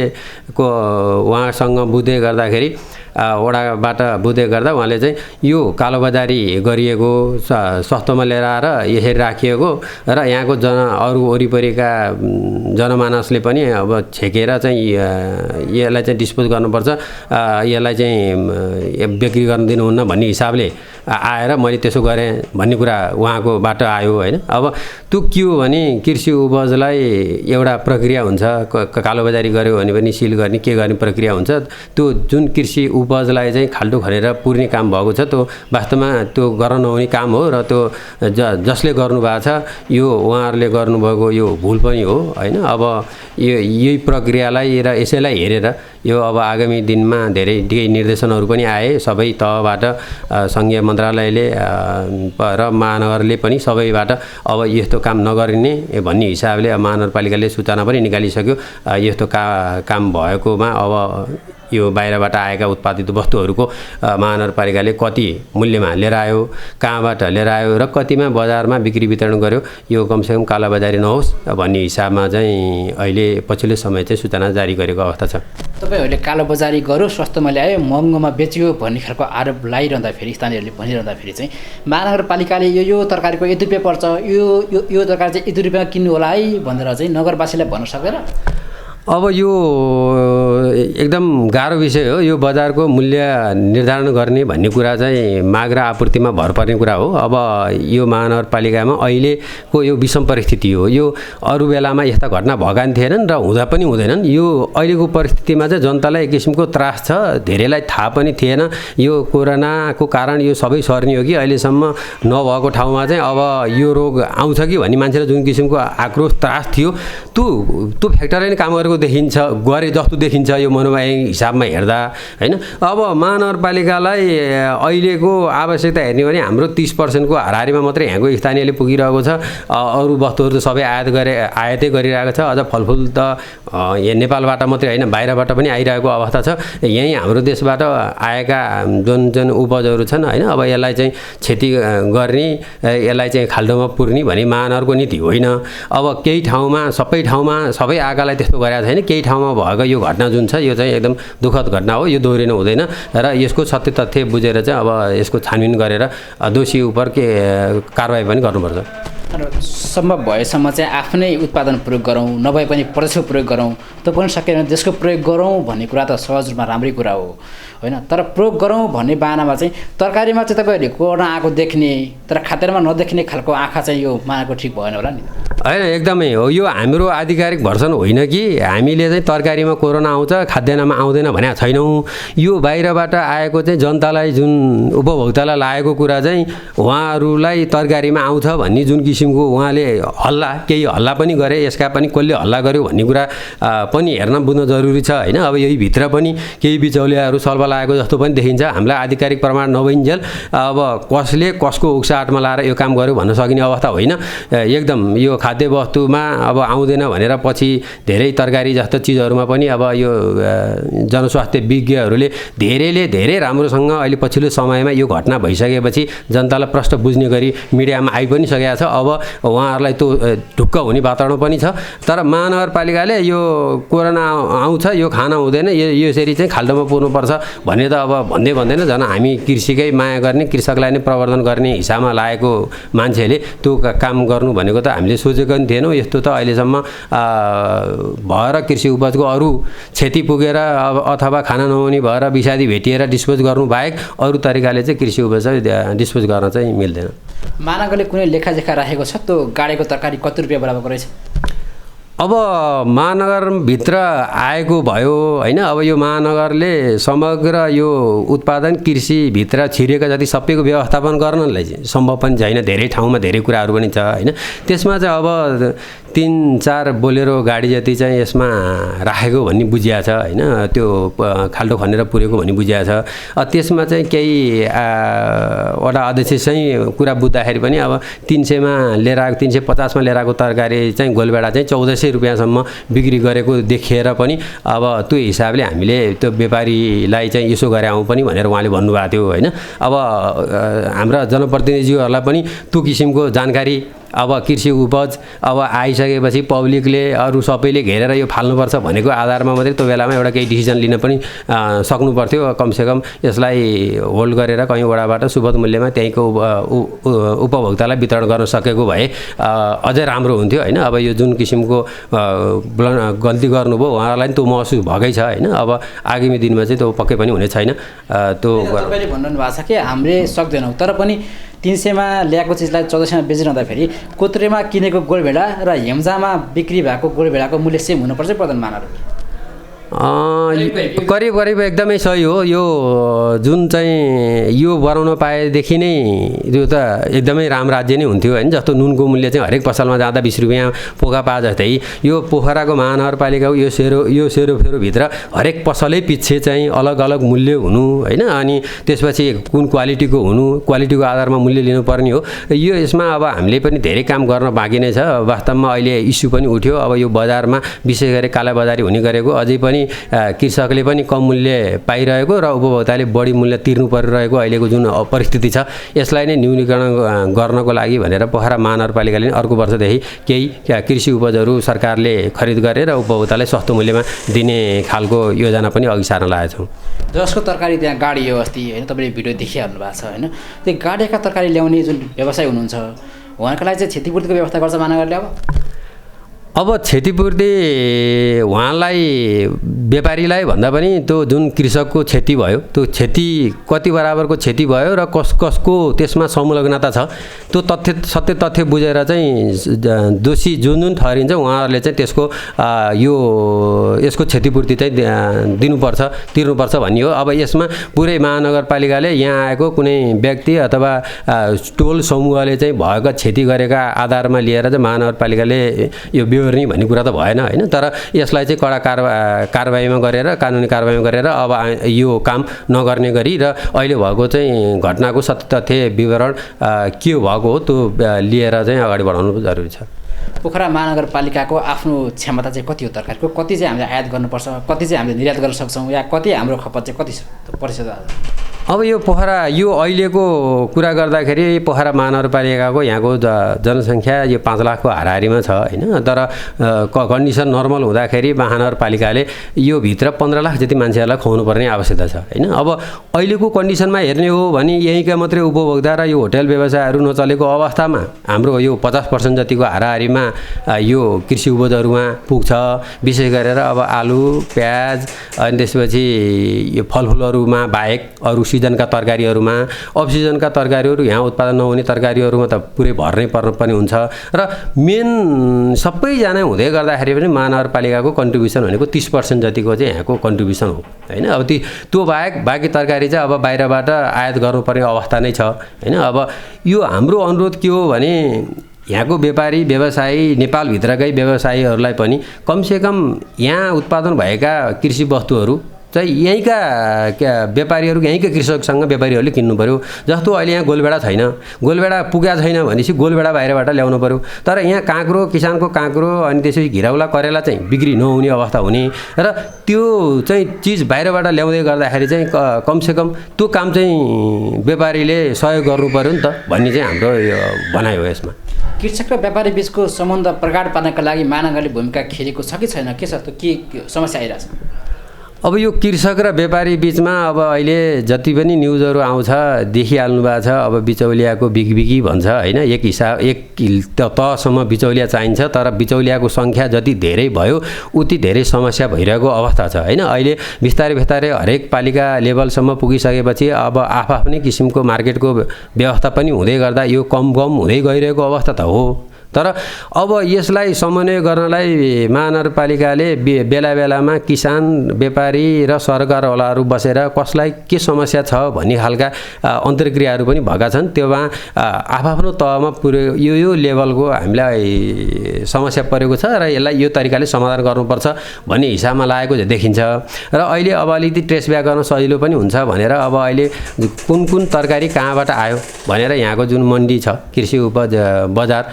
उहाँसँग बुझ्दै गर्दाखेरि वडाबाट बुझ्दै गर्दा उहाँले चाहिँ यो कालोबजारी गरिएको, सस्तोमा लिएर आएर यसरी राखिएको र यहाँको अरू वरिपरिका जनमानसले पनि अब छेकेर चाहिँ यसलाई चाहिँ डिस्पोज गर्नुपर्छ, यसलाई चाहिँ बिक्री गर्न दिनुहुन्न भन्ने हिसाबले आएर मैले त्यसो गरेँ भन्ने कुरा उहाँकोबाट आयो होइन। अब त्यो के हो भने कृषि उपजलाई एउटा प्रक्रिया हुन्छ, कालोबजारी गऱ्यो भने पनि सिल गर्ने के गर्ने प्रक्रिया हुन्छ। त्यो जुन कृषि उपजलाई चाहिँ खाल्टो खनेर पुर्ने काम भएको छ त्यो वास्तवमा त्यो गर्न नहुने काम हो र त्यो जसले गर्नुभएको छ यो उहाँहरूले गर्नुभएको यो भुल पनि हो होइन। अब यही प्रक्रियालाई र यसैलाई हेरेर यो अब आगामी दिनमा धेरै निर्देशनहरू पनि आए सबै तहबाट, सङ्घीय मन्त्रालयले र महानगरले पनि सबैबाट अब यस्तो काम नगरिने भन्ने हिसाबले महानगरपालिकाले सूचना पनि निकालिसक्यो। यस्तो काम भएकोमा अब यो बाहिरबाट आएका उत्पादित वस्तुहरूको महानगरपालिकाले कति मूल्यमा लिएर आयो, कहाँबाट लिएर आयो र कतिमा बजारमा बिक्री वितरण गर्यो, यो कमसेकम कालाबजारी नहोस् भन्ने हिसाबमा चाहिँ अहिले पछिल्लो समय चाहिँ सूचना जारी गरेको अवस्था छ। तपाईँहरूले कालोबजारी गर्यो, सस्तोमा ल्यायो, महँगोमा बेच्यो भन्ने खालको आरोप लगाइरहँदाखेरि स्थानीयहरूले भनिरहँदाखेरि चाहिँ महानगरपालिकाले यो तरकारीको यति रुपियाँ पर्छ, यो तरकारी चाहिँ यति रुपियाँमा किन्नु होला है भनेर चाहिँ नगरवासीलाई भन्न सक्दैन? अब यो एकदम गाह्रो विषय हो। यो बजारको मूल्य निर्धारण गर्ने भन्ने कुरा चाहिँ माग र आपूर्तिमा भर पर्ने कुरा हो। अब यो महानगरपालिकामा अहिलेको यो विषम परिस्थिति हो। यो अरू बेलामा यस्ता घटना भएका थिएनन् र हुँदा पनि हुँदैनन्। यो अहिलेको परिस्थितिमा चाहिँ जनतालाई एक किसिमको त्रास छ, धेरैलाई थाहा पनि थिएन यो कोरोनाको कारण यो सबै सर्ने हो कि अहिलेसम्म नभएको ठाउँमा चाहिँ अब यो रोग आउँछ कि भन्ने मान्छेलाई जुन किसिमको आक्रोश त्रास थियो त्यो फ्याक्टरले नै काम गरेको गरे जस्तो देखिन्छ यो मनोवाही हिसाबमा हेर्दा हैन। अब महानगरपालिकालाई अहिलेको आवश्यकता हेर्ने भने हाम्रो 30% को हाराहारीमा मात्रै यहाँको स्थानीयले पुगिरहेको छ। अरू वस्तुहरू त सबै आयातै गरिरहेको छ। अझ फलफुल त यहाँ नेपालबाट मात्रै हैन बाहिरबाट पनि आइरहेको अवस्था छ। यही हाम्रो देशबाट आएका जुन उपजहरू छन् हैन, अब यसलाई चाहिँ क्षति गर्ने, यसलाई चाहिँ खाल्डोमा पुर्ने भन्ने महानगरको नीति होइन। अब केही ठाउँमा सबै आगालाई त्यस्तो गरेको छैन। केही ठाउँमा भएको यो घटना जुन छ यो चाहिँ एकदम दुःखद घटना हो। यो दोहोरिनु हुँदैन र यसको सत्य तथ्य बुझेर चाहिँ अब यसको छानबिन गरेर दोषी उपर के कारबाही पनि गर्नुपर्छ। सम्भव भएसम्म चाहिँ आफ्नै उत्पादन प्रयोग गरौँ, नभए पनि प्रदेशको प्रयोग गरौँ, त्यो पनि सकेन देशको प्रयोग गरौँ भन्ने कुरा त सहज रूपमा राम्रै कुरा हो होइन। तर प्रयोग गरौँ भन्ने बाहनामा चाहिँ तरकारीमा चाहिँ तपाईँहरूले कोरोना आएको देख्ने तर खाद्यान्नमा नदेख्ने खालको आँखा चाहिँ यो मानेको ठिक भएन होला नि? होइन, एकदमै हो। यो हाम्रो आधिकारिक भर्सन होइन कि हामीले चाहिँ तरकारीमा कोरोना आउँछ खाद्यान्नमा आउँदैन भनेको छैनौँ। यो बाहिरबाट आएको चाहिँ जनतालाई जुन उपभोक्तालाई लागेको कुरा चाहिँ उहाँहरूलाई तरकारीमा आउँछ भन्ने जुन किसिमको उहाँले केही हल्ला पनि गरे, यसका पनि कसले हल्ला गर्यो भन्ने कुरा पनि हेर्न बुझ्न जरुरी छ होइन। अब यही भित्र पनि केही बिचौलियाहरू सल्भ लागेको जस्तो पनि देखिन्छ। हामीलाई आधिकारिक प्रमाण नभइन्जेल अब कसले कसको उक्साहटमा लाएर यो काम गर्यो भन्न सकिने अवस्था होइन। एकदम यो खाद्य वस्तुमा अब आउँदैन भनेर पछि धेरै तरकारी जस्तो चिजहरूमा पनि अब यो जनस्वास्थ्य विज्ञहरूले धेरै राम्रोसँग अहिले पछिल्लो समयमा यो घटना भइसकेपछि जनतालाई प्रष्ट बुझ्ने गरी मिडियामा आइ पनि सकेको छ। अब उहाँहरूलाई त्यो ढुक्क हुने वातावरण पनि छ। तर महानगरपालिकाले यो कोरोना आउँछ यो खान हुँदैन यसरी चाहिँ खाल्डोमा पुर्नुपर्छ भन्ने त अब भन्दैन। झन् हामी कृषिकै माया गर्ने, कृषकलाई नै प्रवर्धन गर्ने हिसाबमा लागेको मान्छेले त्यो काम गर्नु भनेको त हामीले सोचेको पनि थिएनौँ। यस्तो त अहिलेसम्म भएर कृषि उपजको अरू क्षति पुगेर अथवा खाना नहुने भएर विषादी भेटिएर डिस्पोज गर्नु बाहेक अरू तरिकाले चाहिँ कृषि उपज चाहिँ डिस्पोज गर्न चाहिँ मिल्दैन। महानगरले कुनै लेखाजेखा राखेको छ त्यो गाडेको तरकारी कति रुपियाँ बराबरको रहेछ? अब महानगरभित्र आएको भयो होइन। अब यो महानगरले समग्र यो उत्पादन कृषिभित्र छिरेका जति सबैको व्यवस्थापन गर्नलाई चाहिँ सम्भव पनि छैन। धेरै ठाउँमा धेरै कुराहरू पनि छ होइन। त्यसमा चाहिँ अब 3-4 बोलेरो गाडी जति चाहिँ यसमा राखेको भन्ने बुझिया छ होइन। त्यो खाल्डो खनेर पुरेको भन्ने बुझिया छ। त्यसमा चाहिँ केही वडा अध्यक्ष चाहिँ कुरा बुझ्दाखेरि पनि अब 300मा लिएर आएको 350मा लिएर आएको तरकारी चाहिँ गोलबेडा चाहिँ 1400 रुपियाँसम्म बिक्री गरेको देखिएर पनि अब त्यो हिसाबले हामीले त्यो व्यापारीलाई चाहिँ यसो गरे आउँ पनि भनेर उहाँले भन्नुभएको थियो होइन। अब हाम्रा जनप्रतिनिधिज्यूहरूलाई पनि त्यो किसिमको जानकारी अब कृषि उपज अब आइसकेपछि पब्लिकले अरू सबैले घेरेर यो फाल्नुपर्छ भनेको आधारमा मात्रै त्यो बेलामा एउटा केही डिसिजन लिन पनि सक्नु पर्थ्यो। कमसेकम यसलाई होल्ड गरेर कहीँ वडाबाट सुपथ मूल्यमा त्यहीँको उपभोक्तालाई वितरण गर्न सकेको भए अझै राम्रो हुन्थ्यो होइन। अब यो जुन किसिमको गल्ती गर्नुभयो उहाँहरूलाई पनि त्यो महसुस भएकै छ होइन। अब आगामी दिनमा चाहिँ त्यो पक्कै पनि हुने छैन। त्यो तपाईँले भन्नु भएको छ कि हामीले सक्दैनौँ तर पनि 300मा ल्याएको चिजलाई 1400मा बेचिरहँदाखेरि कोत्रेमा किनेको गोलभेडा र हेम्जामा बिक्री भएको गोलभेडाको मूल्य सेम हुनुपर्छ पर्दैन महानगर? करिब एकदमै सही हो। यो जुन चाहिँ यो बनाउन पाएदेखि नै यो त एकदमै राम्रो राज्य नै हुन्थ्यो होइन। जस्तो नुनको मूल्य चाहिँ हरेक पसलमा जाँदा 20 रुपियाँ पोका पा जस्तै यो पोखराको महानगरपालिकाको यो सेरोफेरोभित्र हरेक पसलै पछि चाहिँ अलग अलग मूल्य हुनु होइन। अनि त्यसपछि कुन क्वालिटीको हुनु, क्वालिटीको आधारमा मूल्य लिनुपर्ने हो। यो यसमा अब हामीले पनि धेरै काम गर्न बाँकी नै छ। वास्तवमा अहिले इस्यु पनि उठ्यो। अब यो बजारमा विशेष गरी कालाबजारी हुने गरेको अझै पनि पनि कृषकले पनि कम मूल्य पाइरहेको र उपभोक्ताले बढी मूल्य तिर्नु परिरहेको अहिलेको जुन परिस्थिति छ यसलाई नै न्यूनीकरण गर्नको लागि भनेर पोखरा महानगरपालिकाले अर्को वर्षदेखि केही कृषि उपजहरू सरकारले खरिद गरेर उपभोक्तालाई सस्तो मूल्यमा दिने खालको योजना पनि अघि सार्न लागेका छौँ। जसको तरकारी त्यहाँ गाडियो अस्ति होइन, तपाईँले भिडियो देखिहाल्नु भएको छ होइन, त्यो गाडिएका तरकारी ल्याउने जुन व्यवसाय हुनुहुन्छ उहाँको लागि चाहिँ क्षतिपूर्तिको व्यवस्था गर्छ महानगरले? अब क्षतिपूर्ति उहाँलाई व्यापारीलाई भन्दा पनि त्यो जुन कृषकको क्षति भयो त्यो क्षति कति बराबरको क्षति भयो र कसको त्यसमा संलग्नता छ त्यो सत्य तथ्य बुझेर चाहिँ दोषी जुन ठहरिन्छ उहाँहरूले चाहिँ त्यसको यसको क्षतिपूर्ति चाहिँ दिनुपर्छ तिर्नुपर्छ भन्ने हो। अब यसमा पुरै महानगरपालिकाले यहाँ आएको कुनै व्यक्ति अथवा टोल समूहले चाहिँ भएको क्षति गरेका आधारमा लिएर चाहिँ महानगरपालिकाले यो बेहोर्ने भन्ने कुरा त भएन होइन। तर यसलाई चाहिँ कडा कारबाहीमा गरेर कानुनी कारबाहीमा गरेर अब यो काम नगर्ने गरी र अहिले भएको चाहिँ घटनाको सत्य तथ्य विवरण के भएको हो त्यो लिएर चाहिँ अगाडि बढाउनु जरुरी छ। पोखरा महानगरपालिकाको आफ्नो क्षमता चाहिँ कति हो तरकारीको? कति चाहिँ हामीले आयात गर्नुपर्छ, कति चाहिँ हामीले निर्यात गर्न सक्छौँ, या कति हाम्रो खपत चाहिँ कति छ प्रतिशत? अब यो पोखरा यो अहिलेको कुरा गर्दाखेरि पोखरा महानगरपालिकाको यहाँको जनसङ्ख्या यो 5 लाखको हाराहारीमा छ होइन। तर कन्डिसन नर्मल हुँदाखेरि महानगरपालिकाले यो भित्र 15 लाख जति मान्छेहरूलाई खुवाउनु पर्ने आवश्यकता छ होइन। अब अहिलेको कन्डिसनमा हेर्ने हो भने यहीँका मात्रै उपभोक्ता र यो होटल व्यवसायहरू नचलेको अवस्थामा हाम्रो यो 50% जतिको हाराहारीमा यो कृषि उपजहरूमा पुग्छ। विशेष गरेर अब आलु, प्याज अनि त्यसपछि यो फलफुलहरूमा बाहेक अरू सिजनका तरकारीहरूमा, अफ सिजनका तरकारीहरू यहाँ उत्पादन नहुने तरकारीहरूमा त पुरै भर्नै पर्नु पनि हुन्छ। र मेन सबैजना हुँदै गर्दाखेरि पनि महानगरपालिकाको कन्ट्रिब्युसन भनेको 30% जतिको चाहिँ यहाँको कन्ट्रिब्युसन हो होइन। अब त्यो बाहेक बाँकी तरकारी चाहिँ अब बाहिरबाट आयात गर्नुपर्ने अवस्था नै छ होइन। अब यो हाम्रो अनुरोध के हो भने यहाँको व्यापारी व्यवसायी नेपालभित्रकै व्यवसायीहरूलाई पनि कमसेकम यहाँ उत्पादन भएका कृषि वस्तुहरू चाहिँ यहीँका व्यापारीहरू यहीँका कृषकसँग व्यापारीहरूले किन्नु पऱ्यो। जस्तो अहिले यहाँ गोलबेडा छैन, गोलबेडा पुगेको छैन भनेपछि गोलबेडा बाहिरबाट ल्याउनु पऱ्यो। तर यहाँ काँक्रो, किसानको काँक्रो अनि त्यसपछि घिराउला करेला चाहिँ बिक्री नहुने अवस्था हुने र त्यो चाहिँ चिज बाहिरबाट ल्याउँदै गर्दाखेरि चाहिँ कमसेकम त्यो काम चाहिँ व्यापारीले सहयोग गर्नु पऱ्यो नि त भन्ने चाहिँ हाम्रो भनाइ हो। यसमा कृषक र व्यापारी बिचको सम्बन्ध प्रगाड पार्नका लागि महानगरले भूमिका खेलेको छ कि छैन? के छ त, के समस्या आइरहेछ? अब यो कृषक र व्यापारी बिचमा अब अहिले जति पनि न्युजहरू आउँछ देखिहाल्नु भएको छ। अब बिचौलियाको बिगबिगी भन्छ होइन। एक तहसम्म बिचौलिया चाहिन्छ, तर बिचौलियाको सङ्ख्या जति धेरै भयो उति धेरै समस्या भइरहेको अवस्था छ होइन। अहिले बिस्तारै बिस्तारै हरेक पालिका लेभलसम्म पुगिसकेपछि अब आफ्नै किसिमको मार्केटको व्यवस्था पनि हुँदै गर्दा यो कम हुँदै गइरहेको अवस्था त हो। तर अब यसलाई समन्वय गर्नलाई महानगरपालिकाले बेला बेलामा किसान, व्यापारी र सरकारवालाहरू बसेर कसलाई के समस्या छ भन्ने खालका अन्तर्क्रियाहरू पनि भएका छन्। त्योमा आफ्नो तहमा पुरै यो लेभलको हामीलाई समस्या परेको छ र यसलाई यो तरिकाले समाधान गर्नुपर्छ भन्ने हिसाबमा लागेको देखिन्छ। र अहिले अब अलिकति ट्रेस ब्याक गर्न सजिलो पनि हुन्छ भनेर अब अहिले कुन तरकारी कहाँबाट आयो भनेर यहाँको जुन मन्डी छ, कृषि उपज बजार,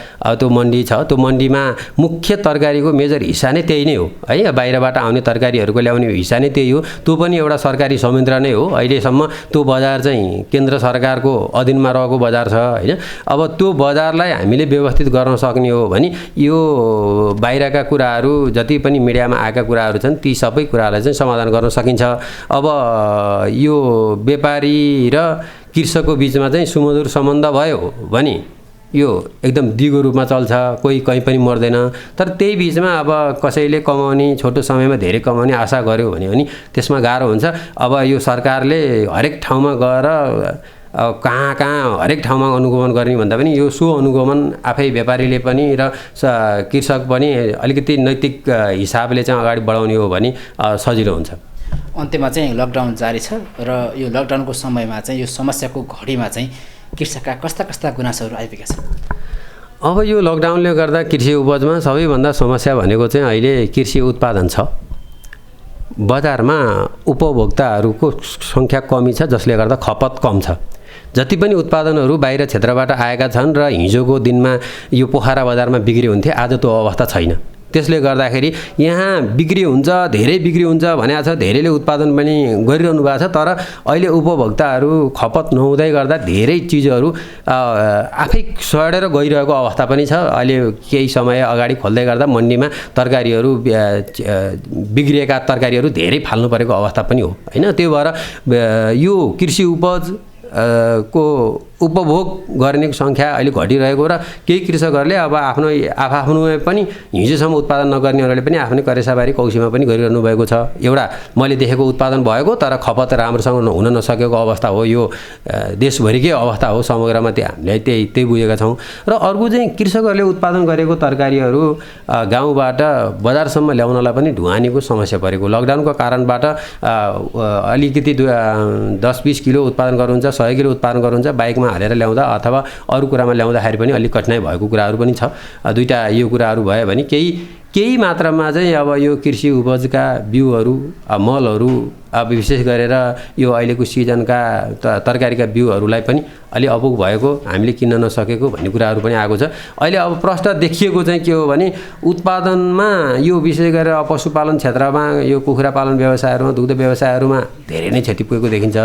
त्यो मन्डी छ, त्यो मन्डीमा मुख्य तरकारीको मेजर हिस्सा नै त्यही नै हो है। बाहिरबाट आउने तरकारीहरूको ल्याउने हिस्सा नै त्यही हो। त्यो पनि एउटा सरकारी संयन्त्र नै हो। अहिलेसम्म त्यो बजार चाहिँ केन्द्र सरकारको अधीनमा रहेको बजार छ होइन। अब त्यो बजारलाई हामीले व्यवस्थित गर्न सक्ने हो भने यो बाहिरका कुराहरू जति पनि मिडियामा आएका कुराहरू छन् ती सबै कुरालाई चाहिँ समाधान गर्न सकिन्छ। अब यो व्यापारी र कृषकको बिचमा चाहिँ सुमधुर सम्बन्ध भयो भने यो एकदम दिगो रूपमा चल्छ, कोही कहीँ पनि मर्दैन। तर त्यही बिचमा अब कसैले कमाउने, छोटो समयमा धेरै कमाउने आशा गर्यो भने त्यसमा गाह्रो हुन्छ। अब यो सरकारले हरेक ठाउँमा गएर कहाँ हरेक ठाउँमा अनुगमन गर्ने भन्दा पनि यो अनुगमन आफै व्यापारीले पनि र कृषक पनि अलिकति नैतिक हिसाबले चाहिँ अगाडि बढाउने हो भने सजिलो हुन्छ। अन्त्यमा चाहिँ लकडाउन जारी छ र यो लकडाउनको समयमा चाहिँ यो समस्याको घडीमा चाहिँ कृषकका कस्ता गुनासोहरू आइपुगेका छन्? अब यो लकडाउनले गर्दा कृषि उपजमा सबैभन्दा समस्या भनेको चाहिँ अहिले कृषि उत्पादन छ। बजारमा उपभोक्ताहरूको सङ्ख्या कमी छ जसले गर्दा खपत कम छ। जति पनि उत्पादनहरू बाहिर क्षेत्रबाट आएका छन् र हिजोको दिनमा यो पोखरा बजारमा बिक्री हुन्थे, आज त्यो अवस्था छैन। त्यसले गर्दाखेरि यहाँ बिक्री हुन्छ, धेरै बिक्री हुन्छ भनेको छ, धेरैले उत्पादन पनि गरिरहनु भएको छ। तर अहिले उपभोक्ताहरू खपत नहुँदै गर्दा धेरै चिजहरू आफै सडेर गइरहेको अवस्था पनि छ। अहिले केही समय अगाडि खोल्दै गर्दा मन्डीमा तरकारीहरू बिग्रिएका तरकारीहरू धेरै फाल्नु परेको अवस्था पनि हो होइन। त्यो भएर यो कृषि उपज को उपभोग गर्ने सङ्ख्या अहिले घटिरहेको र केही कृषकहरूले अब आफ्नो पनि हिजोसम्म उत्पादन नगर्नेहरूले पनि आफ्नै करेसाबारी कौसीमा पनि गरिरहनु भएको छ। एउटा मैले देखेको उत्पादन भएको तर खपत राम्रोसँग हुन नसकेको अवस्था हो। यो देशभरिकै अवस्था हो समग्रमा, हामीले त्यही बुझेका छौँ। र अर्को चाहिँ कृषकहरूले उत्पादन गरेको तरकारीहरू गाउँबाट बजारसम्म ल्याउनलाई पनि ढुवानीको समस्या परेको। लकडाउनको कारणबाट अलिकति 10-20 किलो उत्पादन गर्नुहुन्छ, 100 किलो उत्पादन गर्नुहुन्छ, बाइकमा हालेर ल्याउँदा अथवा अरू कुरामा ल्याउँदाखेरि पनि अलिक कठिनाइ भएको कुराहरू पनि छ। दुईटा यो कुराहरू भयो भने केही मात्रामा चाहिँ अब यो कृषि उपजका बिउहरू मलहरू अब विशेष गरेर यो अहिलेको सिजनका तरकारीका बिउहरूलाई पनि अलि अपुग भएको, हामीले किन्न नसकेको भन्ने कुराहरू पनि आएको छ। अहिले अब प्रश्न देखिएको चाहिँ के हो भने उत्पादनमा यो विशेष गरेर पशुपालन क्षेत्रमा यो कुखुरा पालन व्यवसायहरूमा दुग्ध व्यवसायहरूमा धेरै नै क्षति पुगेको देखिन्छ।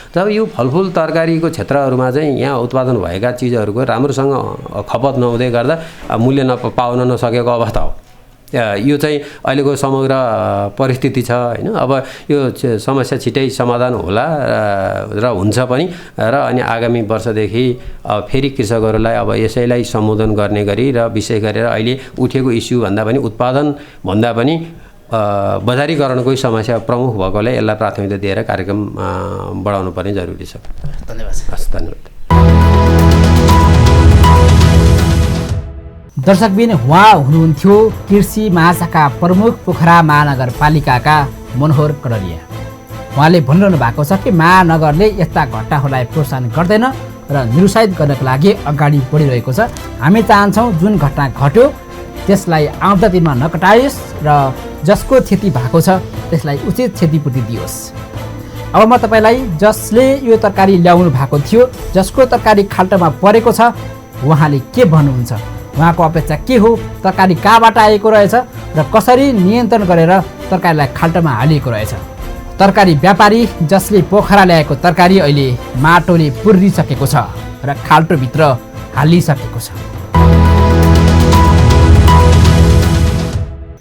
तब यो फलफुल तरकारीको क्षेत्रहरूमा चाहिँ यहाँ उत्पादन भएका चिजहरूको राम्रोसँग खपत नहुँदै गर्दा मूल्य पाउन नसकेको अवस्था हो। यो चाहिँ अहिलेको समग्र परिस्थिति छ होइन। अब यो समस्या छिटै समाधान होला र हुन्छ पनि र अनि आगामी वर्षदेखि फेरि कृषकहरूलाई अब यसैलाई सम्बोधन गर्ने गरी र विशेष गरेर अहिले उठेको इस्यु भन्दा पनि उत्पादन भन्दा पनि बजारीकरणकै समस्या प्रमुख भएकोले यसलाई प्राथमिकता दिएर कार्यक्रम बढाउनु पर्ने जरुरी छ। धन्यवाद। हस्, धन्यवाद। दर्शकबिन उहाँ हुनुहुन्थ्यो कृषि महाशाखा प्रमुख पोखरा महानगरपालिकाका मनोहर कडारिया। उहाँले भनिरहनु भएको छ कि महानगरले यस्ता घटनाहरूलाई प्रोत्साहन गर्दैन र निरुत्साहित गर्नको लागि अगाडि बढिरहेको छ। हामी चाहन्छौँ जुन घटना घट्यो त्यसलाई आउँदा दिनमा नकटाइयोस् र जसको क्षति भएको छ त्यसलाई उचित क्षतिपूर्ति दियोस्। अब म तपाईँलाई जसले यो तरकारी ल्याउनु भएको थियो, जसको तरकारी खाल्टोमा परेको छ, उहाँले के भन्नुहुन्छ, उहाँको अपेक्षा के हो, तरकारी कहाँबाट आएको रहेछ र कसरी नियन्त्रण गरेर तरकारीलाई खाल्टोमा हालिएको रहेछ। तरकारी व्यापारी जसले पोखरा ल्याएको तरकारी अहिले माटोले पुरिसकेको छ र खाल्टोभित्र हालिसकेको छ।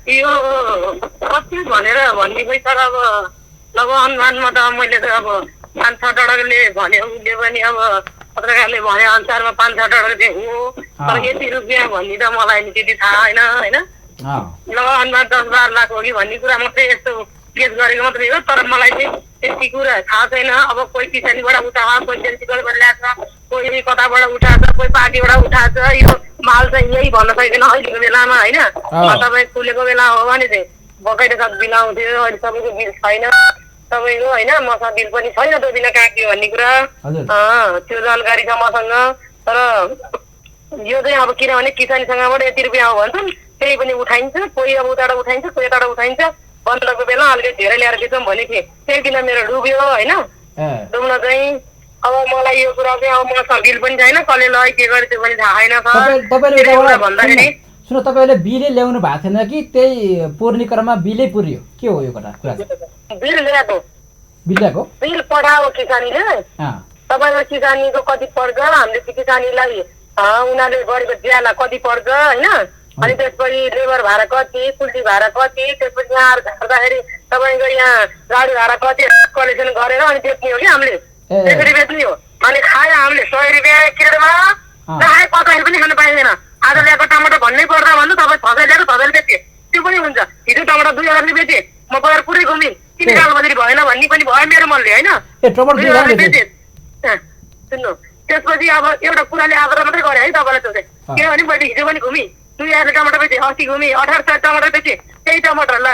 यो कति भनेर भन्ने खोइ, तर अब अनुमानमा त मैले त अब 5-6 टडकले भन्यो, उसले पनि अब पत्रकारले भने अनुसारमा 5-6 टडक चाहिँ हो, तर यति रुपियाँ भन्ने त मलाई नि त्यति थाहा होइन होइन। अनुमान 10-12 लाख हो कि भन्ने कुरा मात्रै यस्तो केस गरेको मात्रै हो, तर मलाई चाहिँ त्यति कुरा थाहा छैन। अब कोही किसानीबाट उठाएको, कोही सेन्सिकलबाट ल्याएको, कोही कताबाट उठाएको, कोही पार्टीबाट उठाएको। यो माल चाहिँ यही भन्न सकिँदैन अहिलेको बेलामा होइन। तपाईँ खुलेको बेला हो भने चाहिँ बकाइदा साथ बिल आउँथ्यो, अहिले सबैको बिल छैन तपाईँको होइन। मसँग बिल पनि छैन त्यो दिन कहाँ के भन्ने कुरा, त्यो जानकारी छ मसँग। तर यो चाहिँ अब किनभने किसानीसँगबाट यति रुपियाँ हो भन्छन्, त्यही पनि उठाइन्छ, कोही अब उताबाट उठाइन्छ, कोही यताबाट उठाइन्छ। बन्दको बेला अलिकति धेरै ल्याएर बेचौँ भने थिएँ, त्यही किन मेरो डुब्यो होइन। डुब्न चाहिँ अब मलाई यो कुरा चाहिँ अब मसँग बिल पनि छैन, कसले लग्यो के गर्यो त्यो पनि थाहा छैन। भन्दाखेरि सुन, तपाईँले बिलै ल्याउनु भएको थिएन कि त्यही पुर्ने क्रममा बिलै पुर्यो, के हो यो कुरा? बिल ल्याएको, बिल पठाएको किसानीले। तपाईँको किसानीको कति पर्छ, हामीले त्यो किसानीलाई उनीहरूले गरेको ज्याला कति पर्छ होइन। अनि त्यसपछि लेबर भाडा कति, कुल्टी भाडा कति, त्यसपछि यहाँ गर्दाखेरि तपाईँको यहाँ गाडी भाडा कति कलेक्सन गरेर अनि बेच्ने हो कि हामीले, त्यसरी बेच्ने हो। अनि खायो हामीले 100 रुपियाँ किलोमा, नखाए 50 पनि खानु पाइँदैन। आज ल्याएको टमाटर भन्नै पर्दा भन्दा तपाईँ 600 ल्याएको 600 बेच्ने त्यो पनि हुन्छ। हिजो टमाटर 2000ले बेचेँ, म बजार पुरै घुमेँ, 3 साल बजेर भएन भन्ने पनि भयो मेरो मनले होइन। 2000ले बेचेँ सुन्नु। त्यसपछि अब एउटा कुराले आग्रह मात्रै गरेँ है तपाईँलाई सोधेँ, किनभने मैले हिजो पनि घुमेँ, 2000 टमाटर बेचेँ, अस्ति घुमेँ 1800 टमाटर बेचेँ, त्यही टमाटर ल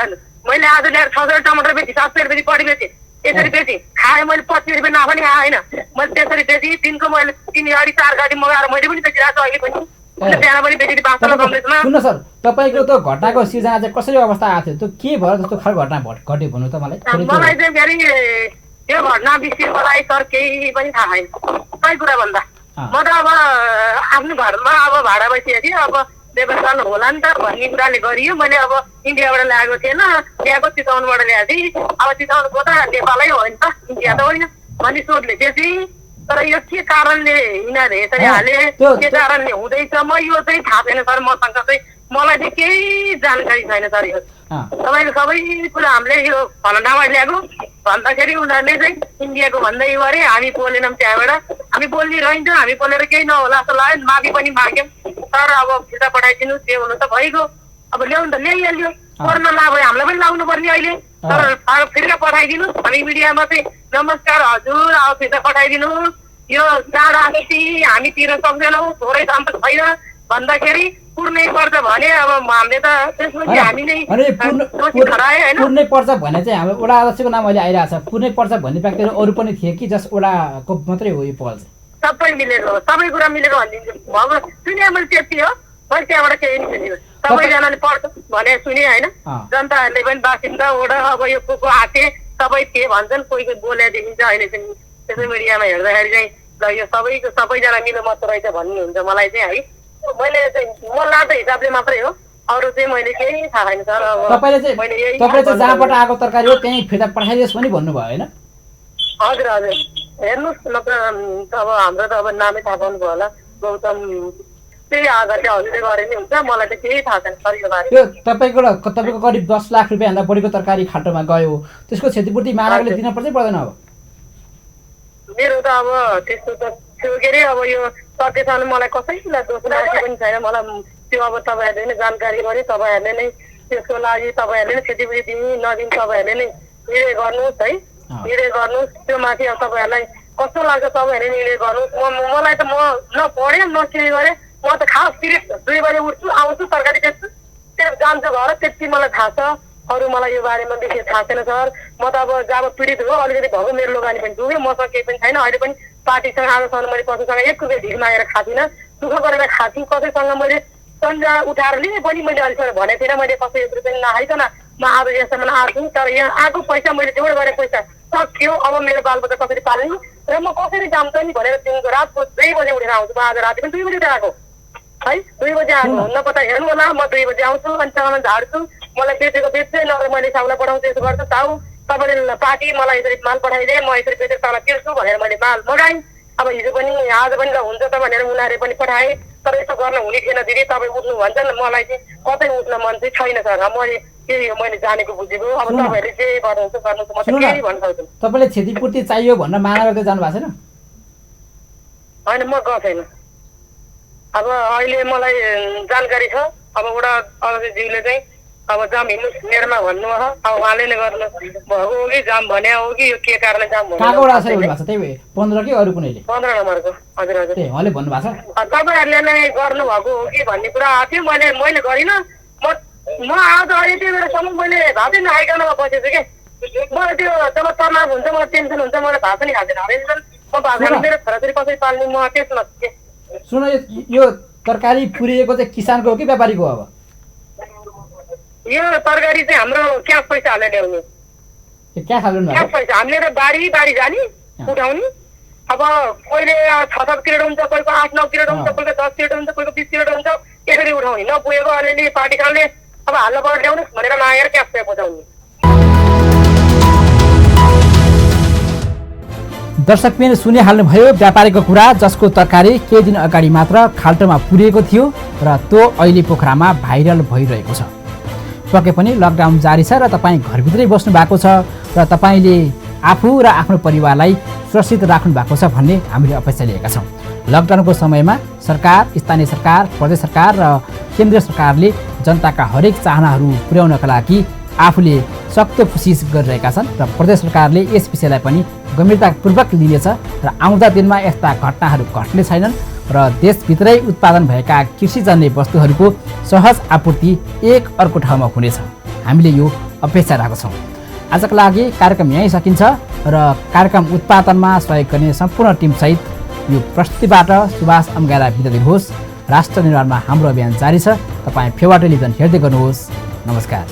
मैले आज ल्याएर 600 टमाटर बेचेँ, 700 रुपियाँ बढी बेचेँ, यसरी बेचेँ। खाएँ मैले 25 रुपियाँ नाफा नि आएन, मैले त्यसरी बेचेँ। दिनको मैले 3 गाडी 4 गाडी मगाएर मैले पनि बेचिरहेको छु अहिले पनि। सुन्नु सर, तपाईँको त घटनाको सिजन चाहिँ कसरी अवस्था आएको थियो, त्यो के भयो जस्तो खालको घटना घट्यो भन्नु त मलाई। मलाई चाहिँ फेरि त्यो घटना विषय मलाई सर केही पनि थाहा छैन, सही कुरा भन्दा। म त अब आफ्नो घरमा अब भाडा बसिएको थिएँ, अब व्यवस्था होला नि त भन्ने कुराले गरियो। मैले अब इन्डियाबाट ल्याएको थिएन, ल्याएको चितवनबाट ल्याएको थिएँ। अब चितवनको त नेपालै हो नि त, इन्डिया त होइन भन्ने सोचले थिएँ। तर यो के कारणले यिनीहरूले यसरी हाले, के कारणले हुँदैछ म यो चाहिँ थाहा छैन सर। मसँग चाहिँ मलाई चाहिँ केही जानकारी छैन सर। यो तपाईँको सबै कुरा हामीले यो फलनाबाट ल्याएको भन्दाखेरि उनीहरूले चाहिँ इन्डियाको भन्दै गरे, हामी बोलेनौँ त्यहाँबाट। हामी बोल्ने रहन्छौँ, हामी बोलेर केही नहोला जस्तो लाग्यो। माफी पनि माग्यौँ तर अब फिर्ता पठाइदिनु, त्यो हुनु त भइगयो। अब ल्याउनु त ल्याइहाल्यो, कोरोना लाग्यो हामीलाई पनि लाउनु पर्ने अहिले। तर फिर्ता पठाइदिनु, हामी मिडियामा चाहिँ नमस्कार हजुर अब फिर्ता पठाइदिनु, यो चाँडो आएपछि हामी तिर्न सक्दैनौँ, थोरै सम्पत्ति छैन भन्दाखेरि पुर्नै पर्छ भने अब हामीले त त्यसपछि हामी नै खरायो होइन। पुर्नै पर्छ भने चाहिँ हाम्रो वडा अध्यक्षको नाम अहिले आइरहेको छ। पुर्नै पर्छ भन्ने व्यक्तिहरू अरू पनि थिए कि जस वडाको मात्रै हो यो पहल चाहिँ? सबै मिलेको हो, सबै कुरा मिलेको भनिदिन्छु। अब सुने मैले त्यति हो, मैले त्यहाँबाट केही नि सुनेको। सबैजनाले पर्छ भने सुने होइन, जनताहरूले पनि बासिन्दा वडा अब यो को आँटे सबै थिए भन्छन्, कोही कोही बोले देखिन्छ। अहिले चाहिँ त्यसै मिडियामा हेर्दाखेरि चाहिँ ल यो सबैको सबैजना मिलो मात्र रहेछ भन्ने हुन्छ मलाई चाहिँ है। मैले चाहिँ मलाई त हिसाबले मात्रै हो, अरू चाहिँ मैले केही थाहा छैन सर। तपाईँले चाहिँ जहाँबाट आएको तरकारी हो त्यहीँ फिर्ता पठाइदियोस् पनि भन्नुभयो होइन? हजुर हजुर हेर्नुहोस् न त अब हाम्रो त अब नामै थाहा पाउनुभयो होला, गौतम त्यही आधार चाहिँ हजुरले गरे नि हुन्छ। मलाई त केही थाहा छैन सर यो बारे। त्यो तपाईँको करिब 10 लाख रुपियाँभन्दा बढीको तरकारी खाल्टोमा गयो, त्यसको क्षतिपूर्ति महानगरले दिन पर्दै पर्दैन? अब मेरो त अब त्यस्तो त थियो के अरे, अब यो सकेसम्म मलाई कसैलाई दोष लागेको पनि छैन। मलाई त्यो अब तपाईँहरूले नै जानकारी गरे, तपाईँहरूले नै त्यसको लागि तपाईँहरूले नै क्षतिपूर्ति दिने नदिने तपाईँहरूले नै निर्णय गर्नुहोस् है, निर्णय गर्नुहोस्। त्यो माथि अब तपाईँहरूलाई कस्तो लाग्छ तपाईँहरूले निर्णय गर्नुहोस्। मलाई त म न पढेँ न के गरेँ, म त खास फेरि 2 बजे उठ्छु, आउँछु, तरकारी बेच्छु, त्यहाँ जान्छु घर, त्यति मलाई थाहा छ। अरू मलाई यो बारेमा विशेष थाहा छैन सर। म त अब जब पीडित हो अलिकति भएको मेरो लोगानी पनि पुग्यो, मसँग केही पनि छैन। अहिले पनि पार्टीसँग आजसम्म मैले कसैसँग 1 रुपियाँ भिड मागेर खाँदिनँ, दुःख गरेर खाँछु। कसैसँग मैले सन्जा उठाएर लिएँ पनि मैले अलिकति भनेको थिइनँ। मैले कसै 1 रुपियाँ नखाइकन म आज यहाँसम्म आएको छु। तर यहाँ आएको पैसा मैले जोड गरेको पैसा सक्यो। अब मेरो बालबच्चा कसरी पाल्ने र म कसरी जान्छ नि भनेर दिनको रातको 2 बजे उठेर आउँछु। म आज राति पनि 2 बजे आएको है, 2 बजे आएको। नपत्ता हेर्नु होला, म 2 बजे आउँछु अनि सामान झार्छु। मलाई बेचेको बेच्दै नभए मैले साउलाई पठाउँछु, यसो गर्छु। ताउ तपाईँले पार्टी मलाई यसरी माल पठाइदिए, म यसरी बेचेर तल तिर्छु भनेर मैले माल मगाएँ। अब हिजो पनि आज पनि ल हुन्छ त भनेर उनीहरूले पनि पठाए। तर यस्तो गर्न हुने थिएन दिदी, तपाईँ उठ्नु भन्छ नि, मलाई चाहिँ कतै उठ्न मन चाहिँ छैन सर। मैले केही मैले जानेको बुझेको, अब तपाईँहरूले जे गर्नुहुन्छ गर्नुहोस्, म त केही भन्न सक्छु। तपाईँले क्षतिपूर्ति चाहियो भनेर महानगर जानु भएको छैन? होइन म गएको छैन। अब अहिले मलाई जानकारी छ, अब वडा अध्यक्षज्यूले चाहिँ अब जाम हिँड्नुहोस् मेरोमा भन्नुभयो। अब उहाँले नै गर्नु भएको हो कि जाम भने हो कि यो के कारणले जाम भन्नु। कहाँको वडा अध्यक्ष हुनुभएको छ? त्यही 15 कि अरू कुनैले? 15 नम्बरको। हजुर हजुर ए उहाँले भन्नुभएको छ? तपाईँहरूले नै गर्नुभएको हो कि भन्ने कुरा आएको थियो। मैले गरिनँ। म आज अहिले त्यो बेलासम्म मैले भातै नखाइकन बसेछु कि। मलाई त्यो जब तनाव हुन्छ, मलाई टेन्सन हुन्छ, मलाई भात पनि खाँदैन। म भात खानु मेरो छोराछोरी कसरी पाल्ने, म त्यसमा थिएँ। सुन, यो तरकारी पुरिएको चाहिँ किसानको हो कि व्यापारीको? अब यो तरकारी चाहिँ हाम्रो क्यास पैसा हालेर ल्याउने। क्यास हाल्नु क्यास पैसा हामीले त बारी जाने उठाउने। अब कोहीले 6-7 किलो हुन्छ, कोहीको 8-9 किलो हुन्छ, कोहीको 10 किलो हुन्छ, कोहीको 20 किलो हुन्छ, यसरी उठाउने। नपुगेको अलिअलि पार्टीकाले अब हाल्न पर्यो ल्याउनुहोस् भनेर मागेर क्यास पे पहुँचाउने। दर्शकबिन सुनिहाल्नुभयो व्यापारीको कुरा, जसको तरकारी केही दिन अगाडि मात्र खाल्टोमा पुरिएको थियो र त्यो अहिले पोखरामा भाइरल भइरहेको छ। पक्कै पनि लकडाउन जारी छ र तपाईँ घरभित्रै बस्नु भएको छ र तपाईँले आफू र आफ्नो परिवारलाई सुरक्षित राख्नु भएको छ भन्ने हामीले अपेक्षा लिएका छौँ। लकडाउनको समयमा सरकार, स्थानीय सरकार, प्रदेश सरकार र केन्द्रीय सरकारले जनताका हरेक चाहनाहरू पुर्याउनका लागि आफूले सक्दो कोसिस गरिरहेका छन् र प्रदेश सरकारले यस विषयलाई पनि गम्भीरतापूर्वक लिनेछ र आउँदा दिनमा यस्ता घटनाहरू घट्ने छैनन् र देशभित्रै उत्पादन भएका कृषिजन्य वस्तुहरूको सहज आपूर्ति एक अर्को ठाउँमा हुनेछ। हामीले यो अपेक्षा राख्छौँ। आजका लागि कार्यक्रम यहीँ सकिन्छ र कार्यक्रम उत्पादनमा सहयोग गर्ने सम्पूर्ण टिमसहित यो प्रस्तुतिबाट सुभाष अम्गारा बिदा दिनुहोस्। राष्ट्र निर्माणमा हाम्रो अभियान जारी छ। तपाईँ फेवा टेलिभिजन हेर्दै गर्नुहोस्। नमस्कार।